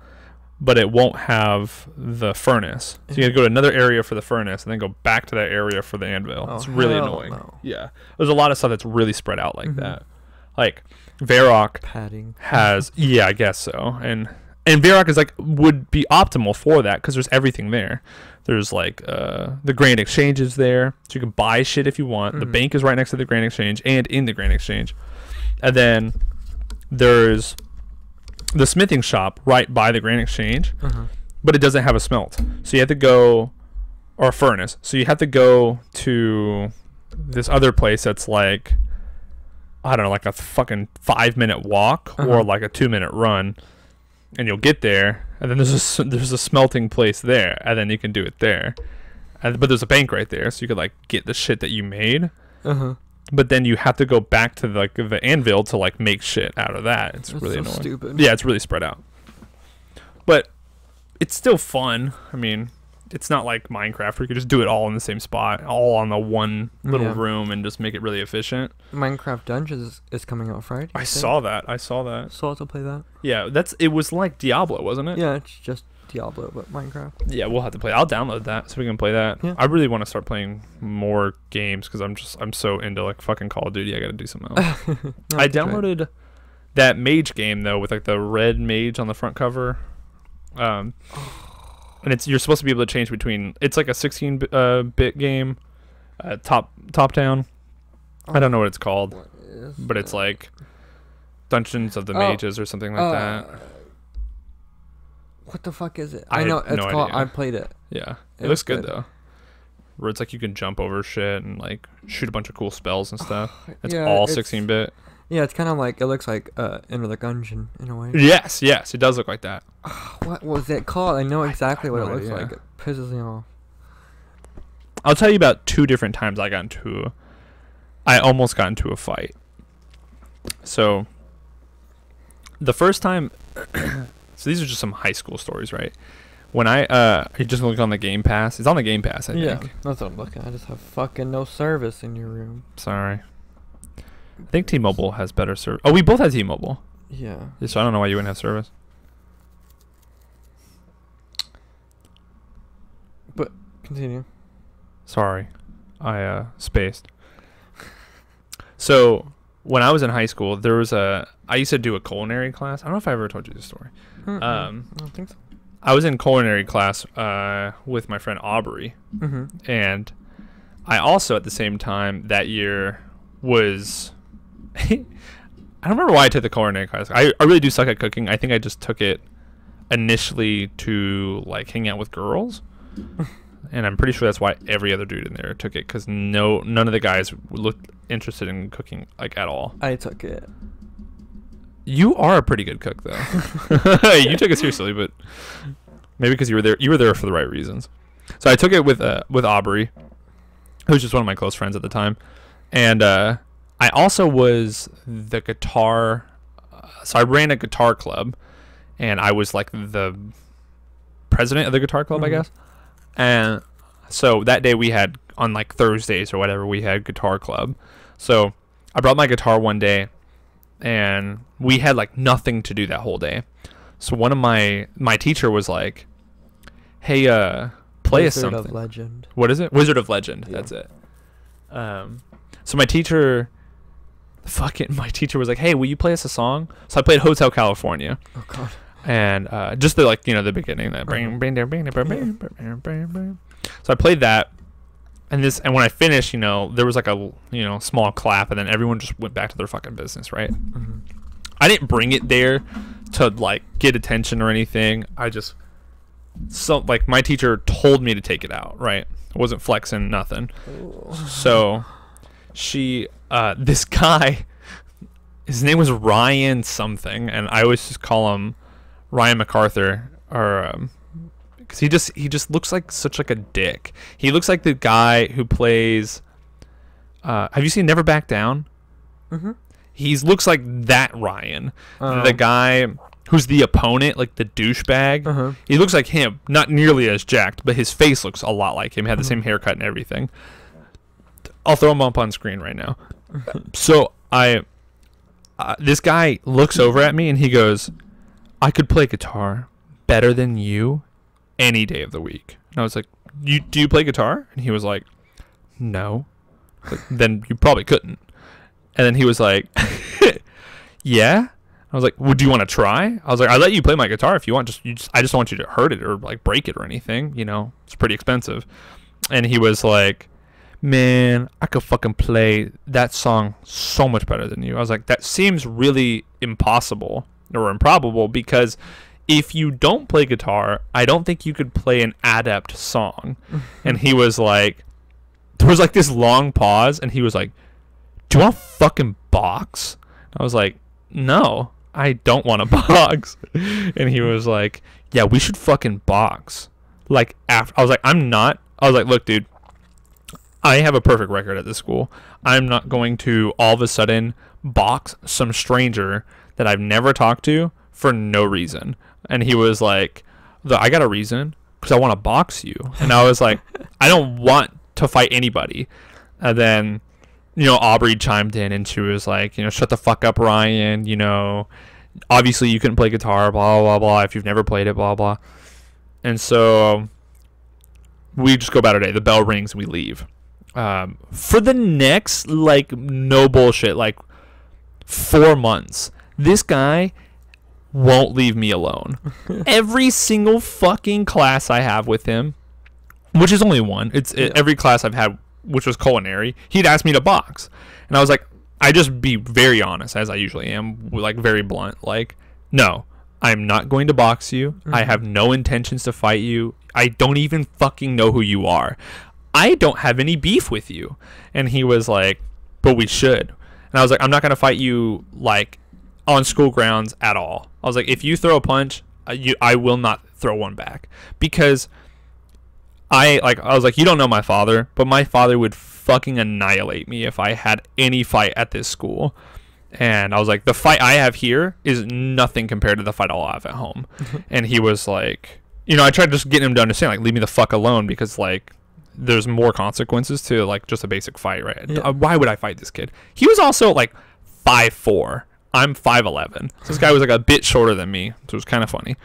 but it won't have the furnace. So you gotta go to another area for the furnace and then go back to that area for the anvil. It's really annoying. No. Yeah. There's a lot of stuff that's really spread out like that. Like Varrock Padding. has, yeah, I guess so. And Varrock is like, would be optimal for that because there's everything there. There's like the grain exchange is there, so you can buy shit if you want. The bank is right next to the grain exchange and in the grain exchange. And then there's the smithing shop right by the grain exchange, but it doesn't have a smelt. So you have to go, or a furnace. So you have to go to this other place that's like, I don't know, like a fucking 5-minute walk or like a 2-minute run, and you'll get there. And then there's a smelting place there, and then you can do it there. But there's a bank right there, so you could like get the shit that you made. But then you have to go back to like the anvil to like make shit out of that. It's really annoying. Stupid. Yeah, it's really spread out. But it's still fun. I mean, it's not like Minecraft where you can just do it all in the same spot, all on the one little room and just make it really efficient. Minecraft Dungeons is coming out Friday. I saw that. So I'll have to play that. Yeah, it was like Diablo, wasn't it? Yeah, it's just Diablo, but Minecraft. Yeah, we'll have to play. I'll download that so we can play that. Yeah. I really want to start playing more games because I'm so into like fucking Call of Duty. I got to do something else. I downloaded that mage game though with like the red mage on the front cover, and you're supposed to be able to change between. It's like a 16-bit game, top down. I don't know what it's called, but it's like Dungeons of the Mages or something like that. What the fuck is it? I know it's no called. Idea. I played it. Yeah, it looks good though. Where it's like you can jump over shit and like shoot a bunch of cool spells and stuff. It's all 16-bit. Yeah, it's kind of like it looks like Enter the Gungeon in a way. Yes, it does look like that. What was it called? I know exactly what it looks like. It pisses me off. I'll tell you about 2 different times I almost got into a fight. So the first time. So these are just some high school stories, right? When you just look on the Game Pass. It's on the Game Pass, I think. Yeah, that's what I'm looking at. I just have fucking no service in your room. Sorry. I think T-Mobile has better service. Oh, we both have T-Mobile. Yeah. So I don't know why you wouldn't have service. But continue. Sorry. I spaced. So when I was in high school, I used to do a culinary class. I don't know if I ever told you this story. I don't think so. I was in culinary class with my friend Aubrey, and I also at the same time that year was I don't remember why I took the culinary class. I really do suck at cooking. I think I just took it initially to like hang out with girls. And I'm pretty sure that's why every other dude in there took it, because none of the guys looked interested in cooking like at all. I took it. You are a pretty good cook, though. You took it seriously, but maybe because you were there. You were there for the right reasons. So I took it with Aubrey, who was just one of my close friends at the time, and I also was the guitar. So I ran a guitar club, and I was like the president of the guitar club, I guess. And so that day we had, on like Thursdays or whatever, we had guitar club. So I brought my guitar one day, and we had like nothing to do that whole day. So one of my teacher was like, hey, play us something. Wizard of Legend. What is it? Wizard of Legend. Yeah. That's it. So my teacher was like, hey, will you play us a song? So I played Hotel California. Oh God. And just the, like, the beginning, that so I played that, and when I finished, there was like a small clap, and then everyone just went back to their fucking business, right? I didn't bring it there to like get attention or anything. My teacher told me to take it out, right? I wasn't flexing, nothing. So this guy, his name was Ryan something, and I always just call him Ryan MacArthur, or because he just looks like such like a dick. He looks like the guy who plays. Have you seen Never Back Down? He looks like that Ryan, the guy who's the opponent, like the douchebag. He looks like him, not nearly as jacked, but his face looks a lot like him. He had the same haircut and everything. I'll throw him up on screen right now. So this guy looks over at me and he goes, I could play guitar better than you any day of the week. And I was like, do you play guitar? And he was like, no. Like, then you probably couldn't. And then he was like, yeah. I was like, would you want to try? I was like, I'll let you play my guitar if you want. I just don't want you to hurt it or like break it or anything. It's pretty expensive. And he was like, man, I could fucking play that song so much better than you. I was like, that seems really impossible or improbable, because if you don't play guitar, I don't think you could play an adept song. And he was like, there was like this long pause, and he was like, do you want to fucking box? I was like, no, I don't want to box. And he was like, yeah, we should fucking box. Like, after I was like, look, dude, I have a perfect record at this school. I'm not going to all of a sudden box some stranger that I've never talked to for no reason. And he was like, I got a reason, because I want to box you. And I was like, I don't want to fight anybody. And then, Aubrey chimed in, and she was like, shut the fuck up, Ryan. Obviously you couldn't play guitar, blah, blah, blah, if you've never played it, blah, blah. And so we just go about our day. The bell rings and we leave. For the next, like, no bullshit, like 4 months, this guy won't leave me alone. Every single fucking class I have with him, which is only one, every class I've had, which was culinary, he'd ask me to box. And I was like, I just be very honest, as I usually am, like very blunt, like, no, I'm not going to box you. I have no intentions to fight you. I don't even fucking know who you are. I don't have any beef with you. And he was like, but we should. And I was like, I'm not going to fight you, like, on school grounds at all. I was like, if you throw a punch, I will not throw one back. Because I was like, you don't know my father, but my father would fucking annihilate me if I had any fight at this school. And I was like, the fight I have here is nothing compared to the fight I'll have at home. And he was like, I tried just getting him to understand, like, leave me the fuck alone, because, like, there's more consequences to, like, just a basic fight, right? Yeah. Why would I fight this kid? He was also, like, 5'4". I'm 5'11". So this guy was, like, a bit shorter than me, so it was kind of funny.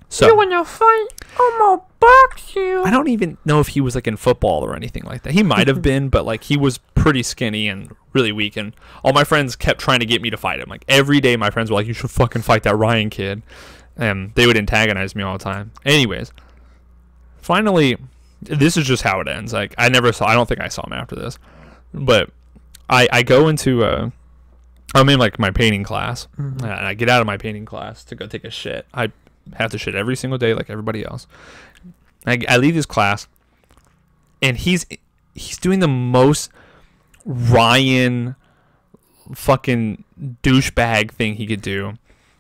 So, you wanna fight? I'm gonna box you. I don't even know if he was, like, in football or anything like that. He might have been, but, like, he was pretty skinny and really weak, and all my friends kept trying to get me to fight him. Like, every day my friends were like, you should fucking fight that Ryan kid. and they would antagonize me all the time. Anyways, finally, this is just how it ends. Like, I don't think I saw him after this, but I go into I'm in like my painting class, and I get out of my painting class to go take a shit. I have to shit every single day like everybody else. I leave this class, and he's doing the most Ryan fucking douchebag thing he could do,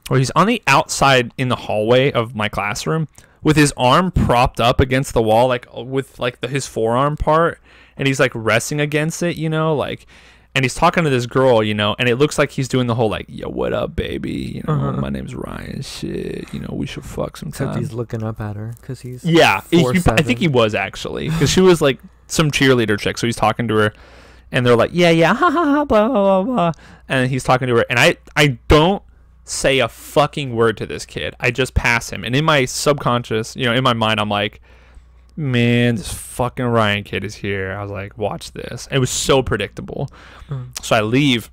where he's on the outside in the hallway of my classroom with his arm propped up against the wall, like with like his forearm part, and he's like resting against it, you know, like, and he's talking to this girl, you know, and it looks like he's doing the whole like, yo, what up, baby, you know, my name's Ryan, shit, you know, we should fuck sometime. Except he's looking up at her because he's I think he was actually, because she was like some cheerleader chick, so he's talking to her, and they're like, yeah, ha ha ha, blah blah blah, and he's talking to her, and I don't say a fucking word to this kid. I just pass him, and in my subconscious, you know, in my mind, I'm like, man, this fucking Ryan kid is here. I was like, watch this. It was so predictable. So I leave.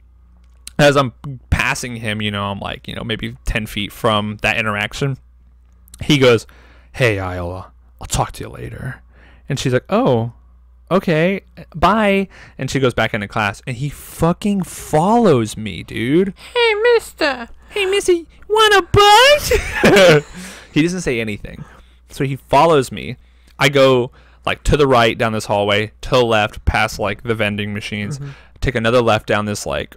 As I'm passing him, you know, I'm like, you know, maybe 10 feet from that interaction. He goes, hey, I'll talk to you later. And she's like, oh, okay, bye. And she goes back into class, and he fucking follows me, dude. Hey, mister. Hey, missy, want a bite? He doesn't say anything. So he follows me. I go like to the right down this hallway, to the left past like the vending machines, take another left down this like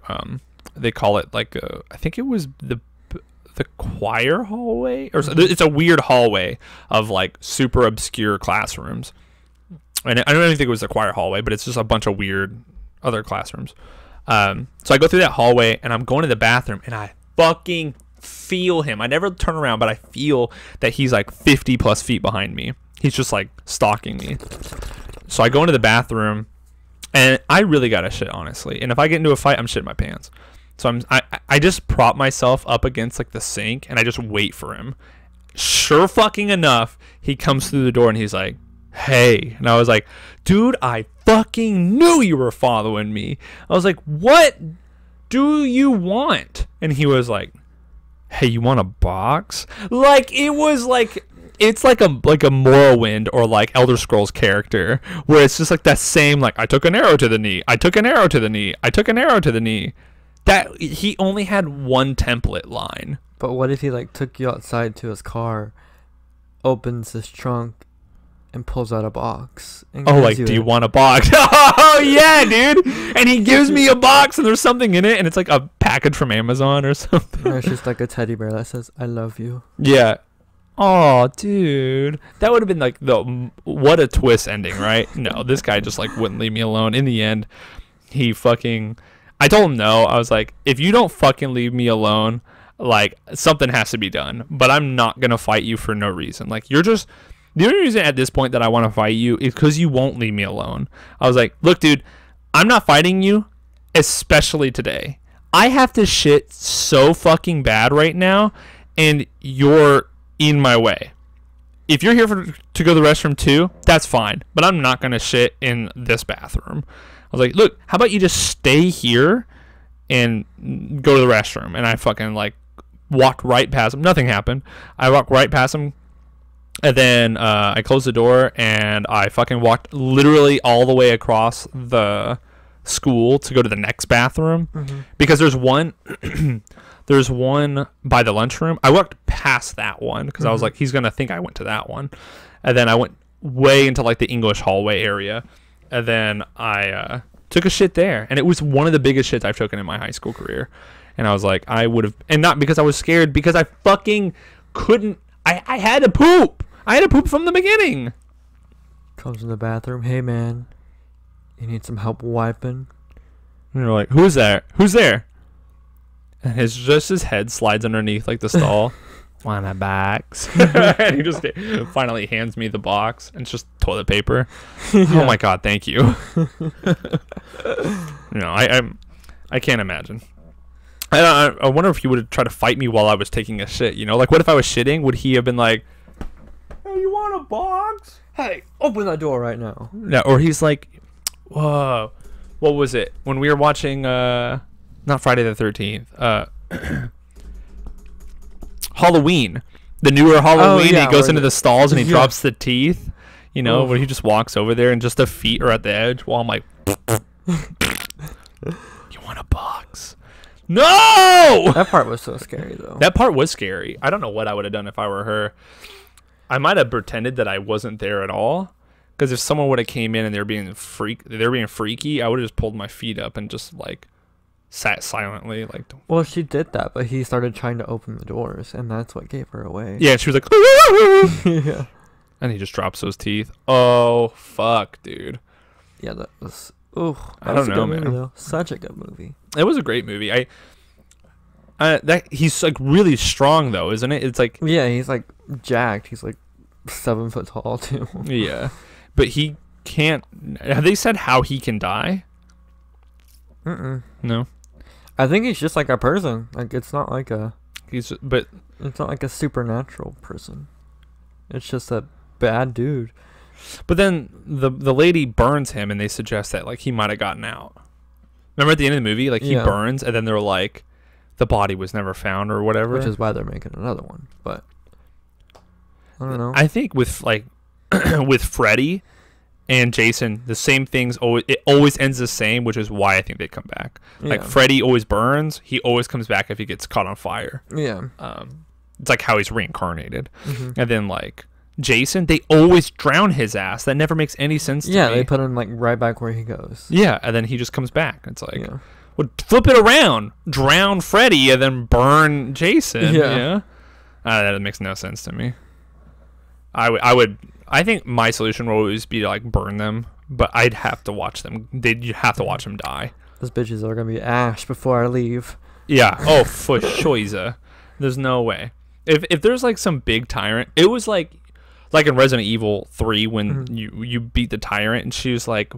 they call it like I think it was the choir hallway, or it's a weird hallway of like super obscure classrooms. And I don't even think it was the choir hallway, but it's just a bunch of weird other classrooms. So I go through that hallway, and I'm going to the bathroom, and I fucking feel him. I never turn around, but I feel that he's like 50 plus feet behind me. He's just like stalking me. So I go into the bathroom, and I really got to shit, honestly. And if I get into a fight, I'm shitting my pants. So I just prop myself up against like the sink, and I just wait for him. Sure fucking enough, he comes through the door, and he's like, hey. And I was like, dude, I fucking knew you were following me. I was like, what do you want? And he was like, hey, you want a box? Like, it was like, it's like a Morrowind or like Elder Scrolls character, where it's just like that same, like, I took an arrow to the knee, I took an arrow to the knee, I took an arrow to the knee. That he only had one template line. But what if he like took you outside to his car, opens his trunk, and pulls out a box? And like, do you want a box? Oh yeah, dude. And he gives me a box, and there's something in it, and it's like a package from Amazon or something. Or it's just like a teddy bear that says, I love you. Yeah. Oh, dude, that would have been like what a twist ending, right? No, this guy just like wouldn't leave me alone. In the end, I told him no. I was like, if you don't fucking leave me alone, like, something has to be done. But I'm not gonna fight you for no reason. Like, you're just, the only reason at this point that I want to fight you is because you won't leave me alone. I was like, look, dude, I'm not fighting you, especially today. I have to shit so fucking bad right now, and you're in my way. If you're here to go to the restroom too, that's fine, but I'm not gonna shit in this bathroom. I was like, look, how about you just stay here and go to the restroom? And I fucking like walked right past him. Nothing happened. I walked right past him, and then I closed the door, and I fucking walked literally all the way across the school to go to the next bathroom, because there's one there's one by the lunchroom. I walked past that one because I was like, he's gonna think I went to that one. And then I went way into like the English hallway area, and then I took a shit there, and it was one of the biggest shits I've taken in my high school career. And I was like, I would have, and not because I was scared, because I fucking couldn't. I had to poop. I had to poop from the beginning. Comes in the bathroom. Hey man, you need some help wiping? And you're like, who's there? Who's there? And his head slides underneath like the stall. Want a box? And he just finally hands me the box, and it's just toilet paper. Yeah. Oh my god, thank you. I can't imagine. I wonder if he would have tried to fight me while I was taking a shit. You know, like, what if I was shitting? Would he have been like, "Hey, you want a box? Hey, open that door right now." Yeah, or he's like, "Whoa, what was it when we were watching? Not Friday the 13th. Halloween." The newer Halloween, yeah, he goes where into the- the stalls and he yeah. drops the teeth. You know, Oof. where he just walks over there and just the feet are at the edge while I'm like, you want a box? No! That part was so scary though. That part was scary. I don't know what I would have done if I were her. I might have pretended that I wasn't there at all. Because if someone would have came in and they're being freaky, I would have just pulled my feet up and just like sat silently. Like, don't. Well, she did that, but he started trying to open the doors, and that's what gave her away. Yeah, and she was like, Yeah. and he just drops those teeth. Oh fuck, dude. Yeah, that was. Oh, I don't know, man. Movie, though. Such a good movie. It was a great movie. That he's like really strong though, isn't it? It's like Yeah, he's like jacked. He's like 7 foot tall too. yeah, but he can't. Have they said how he can die? No. I think he's just like a person. Like it's not like a. But It's not like a supernatural person. It's just a bad dude. But then the lady burns him, and they suggest that like he might have gotten out. Remember at the end of the movie, like he Yeah. burns, and then they're like, the body was never found or whatever. Which is why they're making another one. But I don't know. I think with like with Freddy and Jason, the same things. It always ends the same, which is why I think they come back. Like Yeah. Freddy always burns. He always comes back if he gets caught on fire. Yeah. It's like how he's reincarnated. Mhm. And then like Jason, they always drown his ass. That never makes any sense to Yeah, me. they put him like right back where he goes. Yeah, and then he just comes back. It's like, Yeah. well, flip it around, drown Freddy, and then burn Jason. Yeah. Yeah, that makes no sense to me. I think my solution would always be to like burn them, but I'd have to watch them. You have to watch them die. Those bitches are gonna be ash before I leave. Yeah. Oh, for sure. There's no way. If there's like some big tyrant, it was like in Resident Evil 3 when you beat the tyrant and she was like,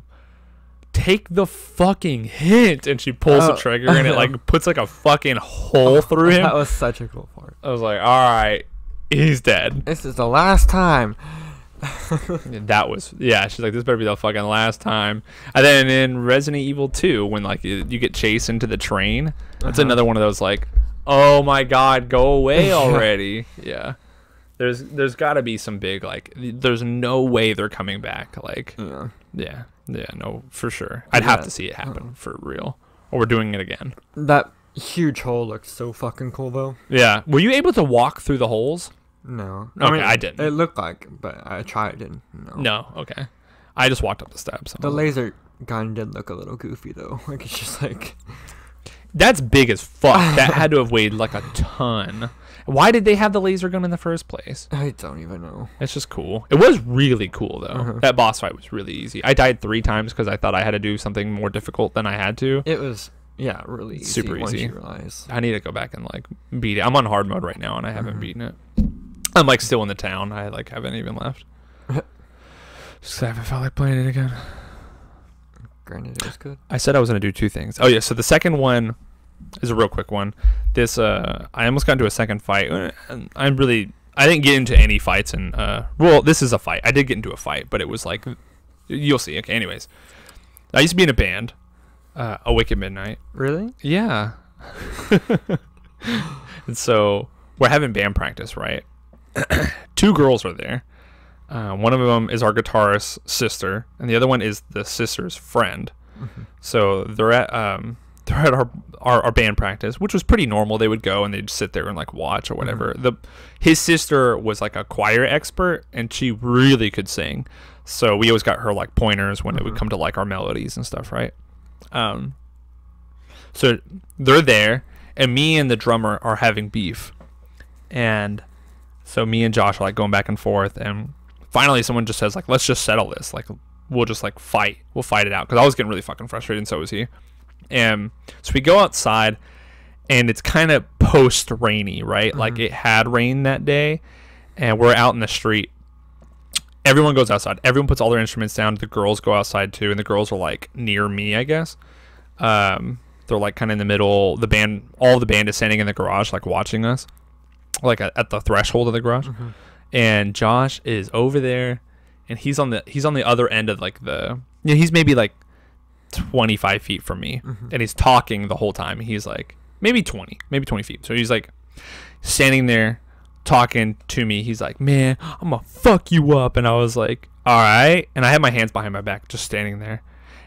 take the fucking hint, and she pulls the trigger and it like puts like a fucking hole through him. That was such a cool part. I was like, all right, he's dead. This is the last time. That was, yeah, she's like, this better be the fucking last time. And then in Resident Evil 2 when like you get chased into the train, that's another one of those like, oh my god, go away already. Yeah. There's got to be some big like, there's no way they're coming back. Like, yeah, no, for sure. I'd have to see it happen for real, or we're doing it again. That huge hole looks so fucking cool though. Yeah, were you able to walk through the holes? No. Okay, I didn't. It looked like, but I tried and no. No, okay. I just walked up the steps. The laser gun did look a little goofy though. Like it's just like. That's big as fuck. That had to have weighed like a ton. Why did they have the laser gun in the first place? I don't even know. It's just cool. It was really cool though. That boss fight was really easy. I died 3 times because I thought I had to do something more difficult than I had to. It was really easy. Super once easy. You realize. I need to go back and like beat it. I'm on hard mode right now and I haven't beaten it. I'm like still in the town. I like haven't even left. Just 'cause I haven't felt like playing it again. Granted, it was good. I said I was gonna do 2 things. Oh yeah, so the second one is a real quick one. This I almost got into a second fight. I didn't get into any fights and well, this is a fight. I did get into a fight, but it was like, you'll see. Okay, anyways. I used to be in a band, Awake at Midnight. Really? Yeah. And so we're having band practice, right? 2 girls are there. One of them is our guitarist's sister, and the other one is the sister's friend. So they're at our band practice, which was pretty normal. They would go and they'd sit there and like watch or whatever. His sister was like a choir expert, and she really could sing. So we always got her like pointers when it would come to like our melodies and stuff, right? So they're there, and me and the drummer are having beef, and so me and Josh are like going back and forth, and finally someone just says like, let's just settle this, like we'll just like fight it out, because I was getting really fucking frustrated and so was he. And so we go outside, and it's kind of post rainy, right? Like it had rained that day, and we're out in the street. Everyone goes outside. Everyone puts all their instruments down. The girls go outside too, and the girls are like near me, I guess. They're like kind of in the middle. All the band is standing in the garage, like watching us, like at the threshold of the garage. And Josh is over there, and he's on the other end of like he's maybe like 25 feet from me, and he's talking the whole time. He's like maybe 20 feet. So he's like standing there talking to me. He's like, man, I'm gonna fuck you up. And I was like, all right. And I had my hands behind my back, just standing there.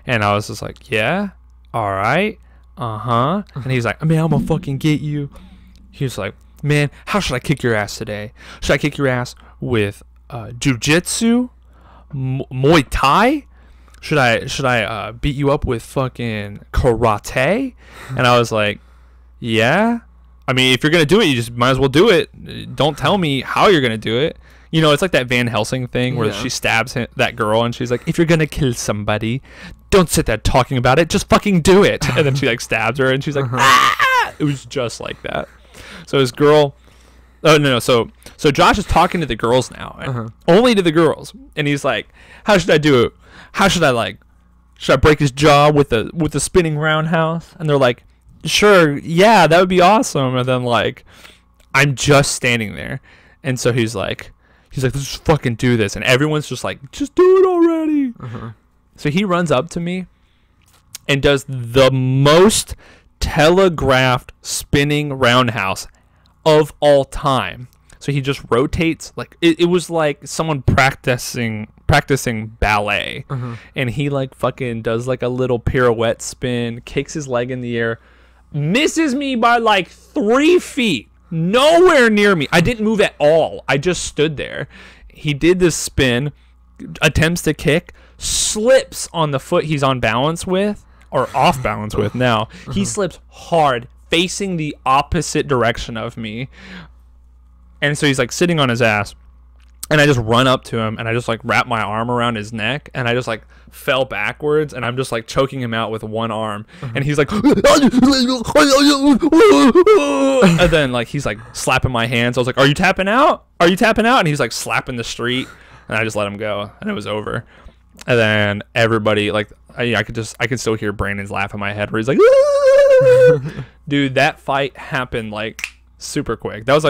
And I was just like, yeah, all right, and he's like, man, I'm gonna fucking get you. He was like, man, how should I kick your ass today? Should I kick your ass with jiu-jitsu, Muay Thai? Should I beat you up with fucking karate? And I was like, yeah. I mean, if you're gonna do it, you just might as well do it. Don't tell me how you're gonna do it. You know, it's like that Van Helsing thing where she stabs that girl and she's like, if you're gonna kill somebody, don't sit there talking about it, just fucking do it. And then she like stabs her and she's like, ah! It was just like that. So this girl, so Josh is talking to the girls now, and only to the girls, and he's like, how should I do it? How should I should I break his jaw with the spinning roundhouse? And they're like, sure, yeah, that would be awesome. And then I'm just standing there, and so he's like, let's just fucking do this. And everyone's just like, just do it already. So he runs up to me and does the most telegraphed spinning roundhouse of all time. So he just rotates it was like someone practicing ballet. And he fucking does a little pirouette spin, kicks his leg in the air, misses me by 3 feet. Nowhere near me. I didn't move at all. I just stood there. He did this spin, attempts to kick, slips on the foot he's on balance with, or off balance with now. He slips hard, facing the opposite direction of me. And so he's sitting on his ass. And I just run up to him and I just wrap my arm around his neck and I just fell backwards and I'm just choking him out with one arm. And he's like, and then he's slapping my hands. I was like, are you tapping out? Are you tapping out? And he's slapping the street, and I just let him go and it was over. And then everybody I could still hear Brandon's laugh in my head where he's like, dude, that fight happened super quick. That was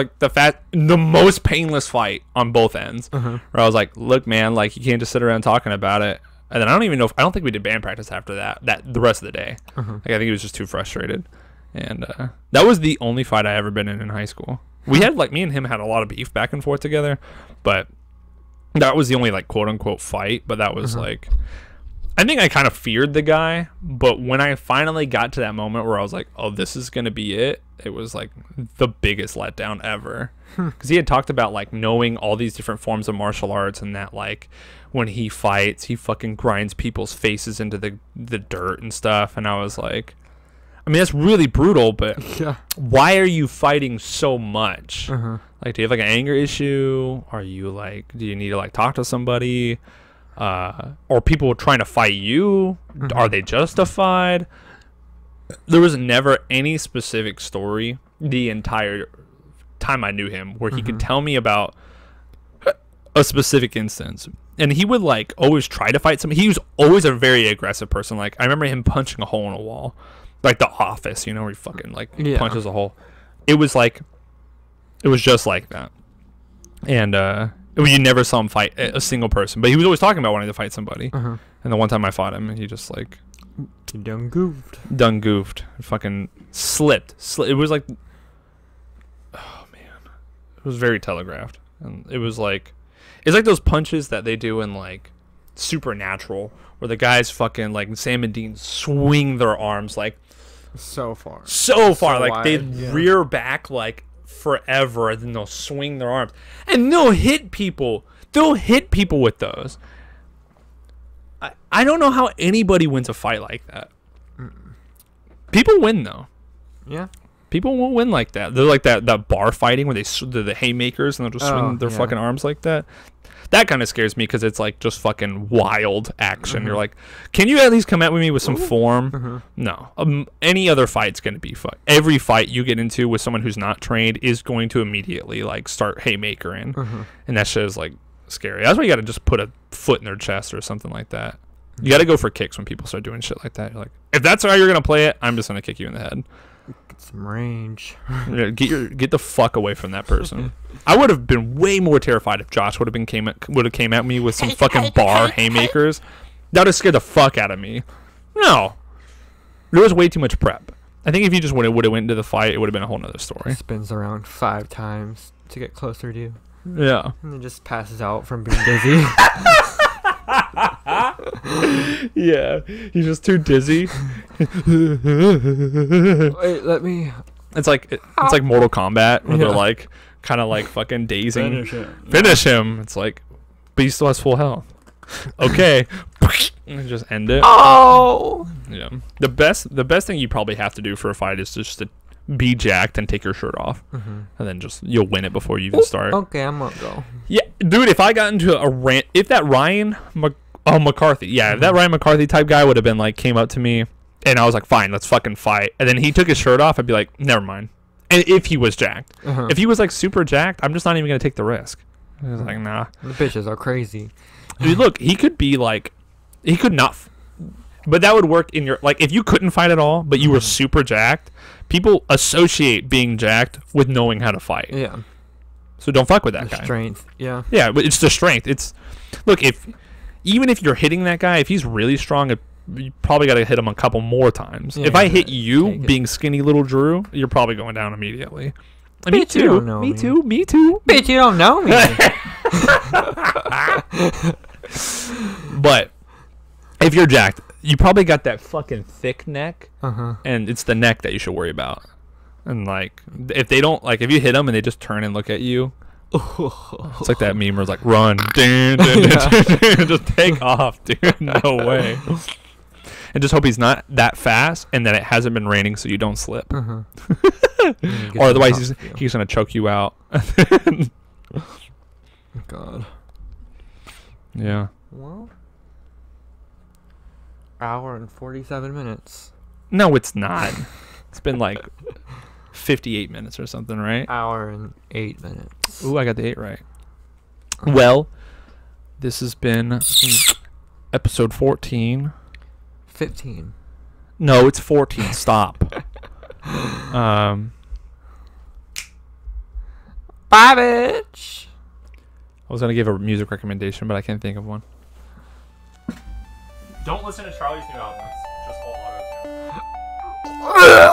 the most painless fight on both ends. Where I was like, look, man, you can't just sit around talking about it. And then I don't think we did band practice after that the rest of the day. I think he was just too frustrated. And that was the only fight I ever been in high school. We had me and him had a lot of beef back and forth together, but that was the only quote unquote fight. But that was I think I kind of feared the guy, but when I finally got to that moment where I was like, oh, this is going to be it, it was the biggest letdown ever. Because he had talked about knowing all these different forms of martial arts, and that when he fights, he fucking grinds people's faces into the dirt and stuff. And I was like, I mean, that's really brutal, but why are you fighting so much? Do you have an anger issue? Are you do you need to talk to somebody? Or people trying to fight you? Are they justified? There was never any specific story the entire time I knew him where he could tell me about a specific instance. And he would always try to fight somebody. He was always a very aggressive person. I remember him punching a hole in a wall, The Office, where he fucking punches a hole. It was it was just like that. And you never saw him fight a single person, but he was always talking about wanting to fight somebody. And the one time I fought him, he just he done goofed. Fucking slipped. It was oh man, it was very telegraphed, and it was it's those punches that they do in Supernatural, where the guys fucking Sam and Dean swing their arms so far, so wide, they rear back forever, and then they'll swing their arms and they'll hit people with those. I don't know how anybody wins a fight like that. People win though. People won't win like that. They're that bar fighting where they're the haymakers and they'll just swing their fucking arms like that. That kind of scares me because it's just fucking wild action. You're can you at least come at me with some form? No. Any other fight's going to be fun. Every fight you get into with someone who's not trained is going to immediately start haymaker in. And that shit is scary. That's why you got to just put a foot in their chest or something like that. You got to go for kicks when people start doing shit like that. You're if that's how you're going to play it, I'm just going to kick you in the head. Get some range. Get the fuck away from that person. I would have been way more terrified if Josh would have came at me with some fucking bar haymakers. That would have scared the fuck out of me. No, there was way too much prep. I think if you just would have went into the fight, it would have been a whole nother story. Spins around 5 times, to get closer to you. Yeah. And then just passes out from being dizzy. Yeah. He's just too dizzy. Wait, let me... It's like Mortal Kombat where they're like kind of like fucking dazing. Finish him. It's like, but he still has full health. Okay. And just end it. Oh. Yeah. The best thing you probably have to do for a fight is just to be jacked and take your shirt off, and then just you'll win it before you even start. Okay, I'm gonna go. Yeah, dude. If I got into a rant, if that McCarthy, if that Ryan McCarthy type guy would have been like came up to me, and I was like, fine, let's fucking fight, and then he took his shirt off, I'd be like, never mind. And if he was jacked, if he was like super jacked, I'm just not even gonna take the risk. I was like, nah. The bitches are crazy. Dude, look, he could be like, he could not. But that would work in your, like, if you couldn't fight at all, but you were super jacked, people associate being jacked with knowing how to fight. Yeah. So don't fuck with that The guy. Strength. Yeah. Yeah, but it's the strength. It's, look, even if you're hitting that guy, if he's really strong, you probably got to hit him a couple more times. Yeah, if I hit you, take it. being skinny little Drew, you're probably going down immediately. And Bitch, you don't know me. Me too. Bitch, you don't know me. But if you're jacked, you probably got that fucking thick neck, and it's the neck that you should worry about. And like, if they don't, like, if you hit them and they just turn and look at you, it's like that meme where it's like, run, just take off, dude. No way. And just hope he's not that fast, and that it hasn't been raining, so you don't slip. Or otherwise, he's gonna choke you out. God. Yeah. Well, hour and 47 minutes. No, it's not. It's been like 58 minutes or something, right? Hour and 8 minutes. Ooh, I got the 8 right. Well, this has been episode 14. 15. No, it's 14. Stop. Bye, bitch. I was gonna give a music recommendation, but I can't think of one. Don't listen to Charlie's new album. It's just all auto-tune.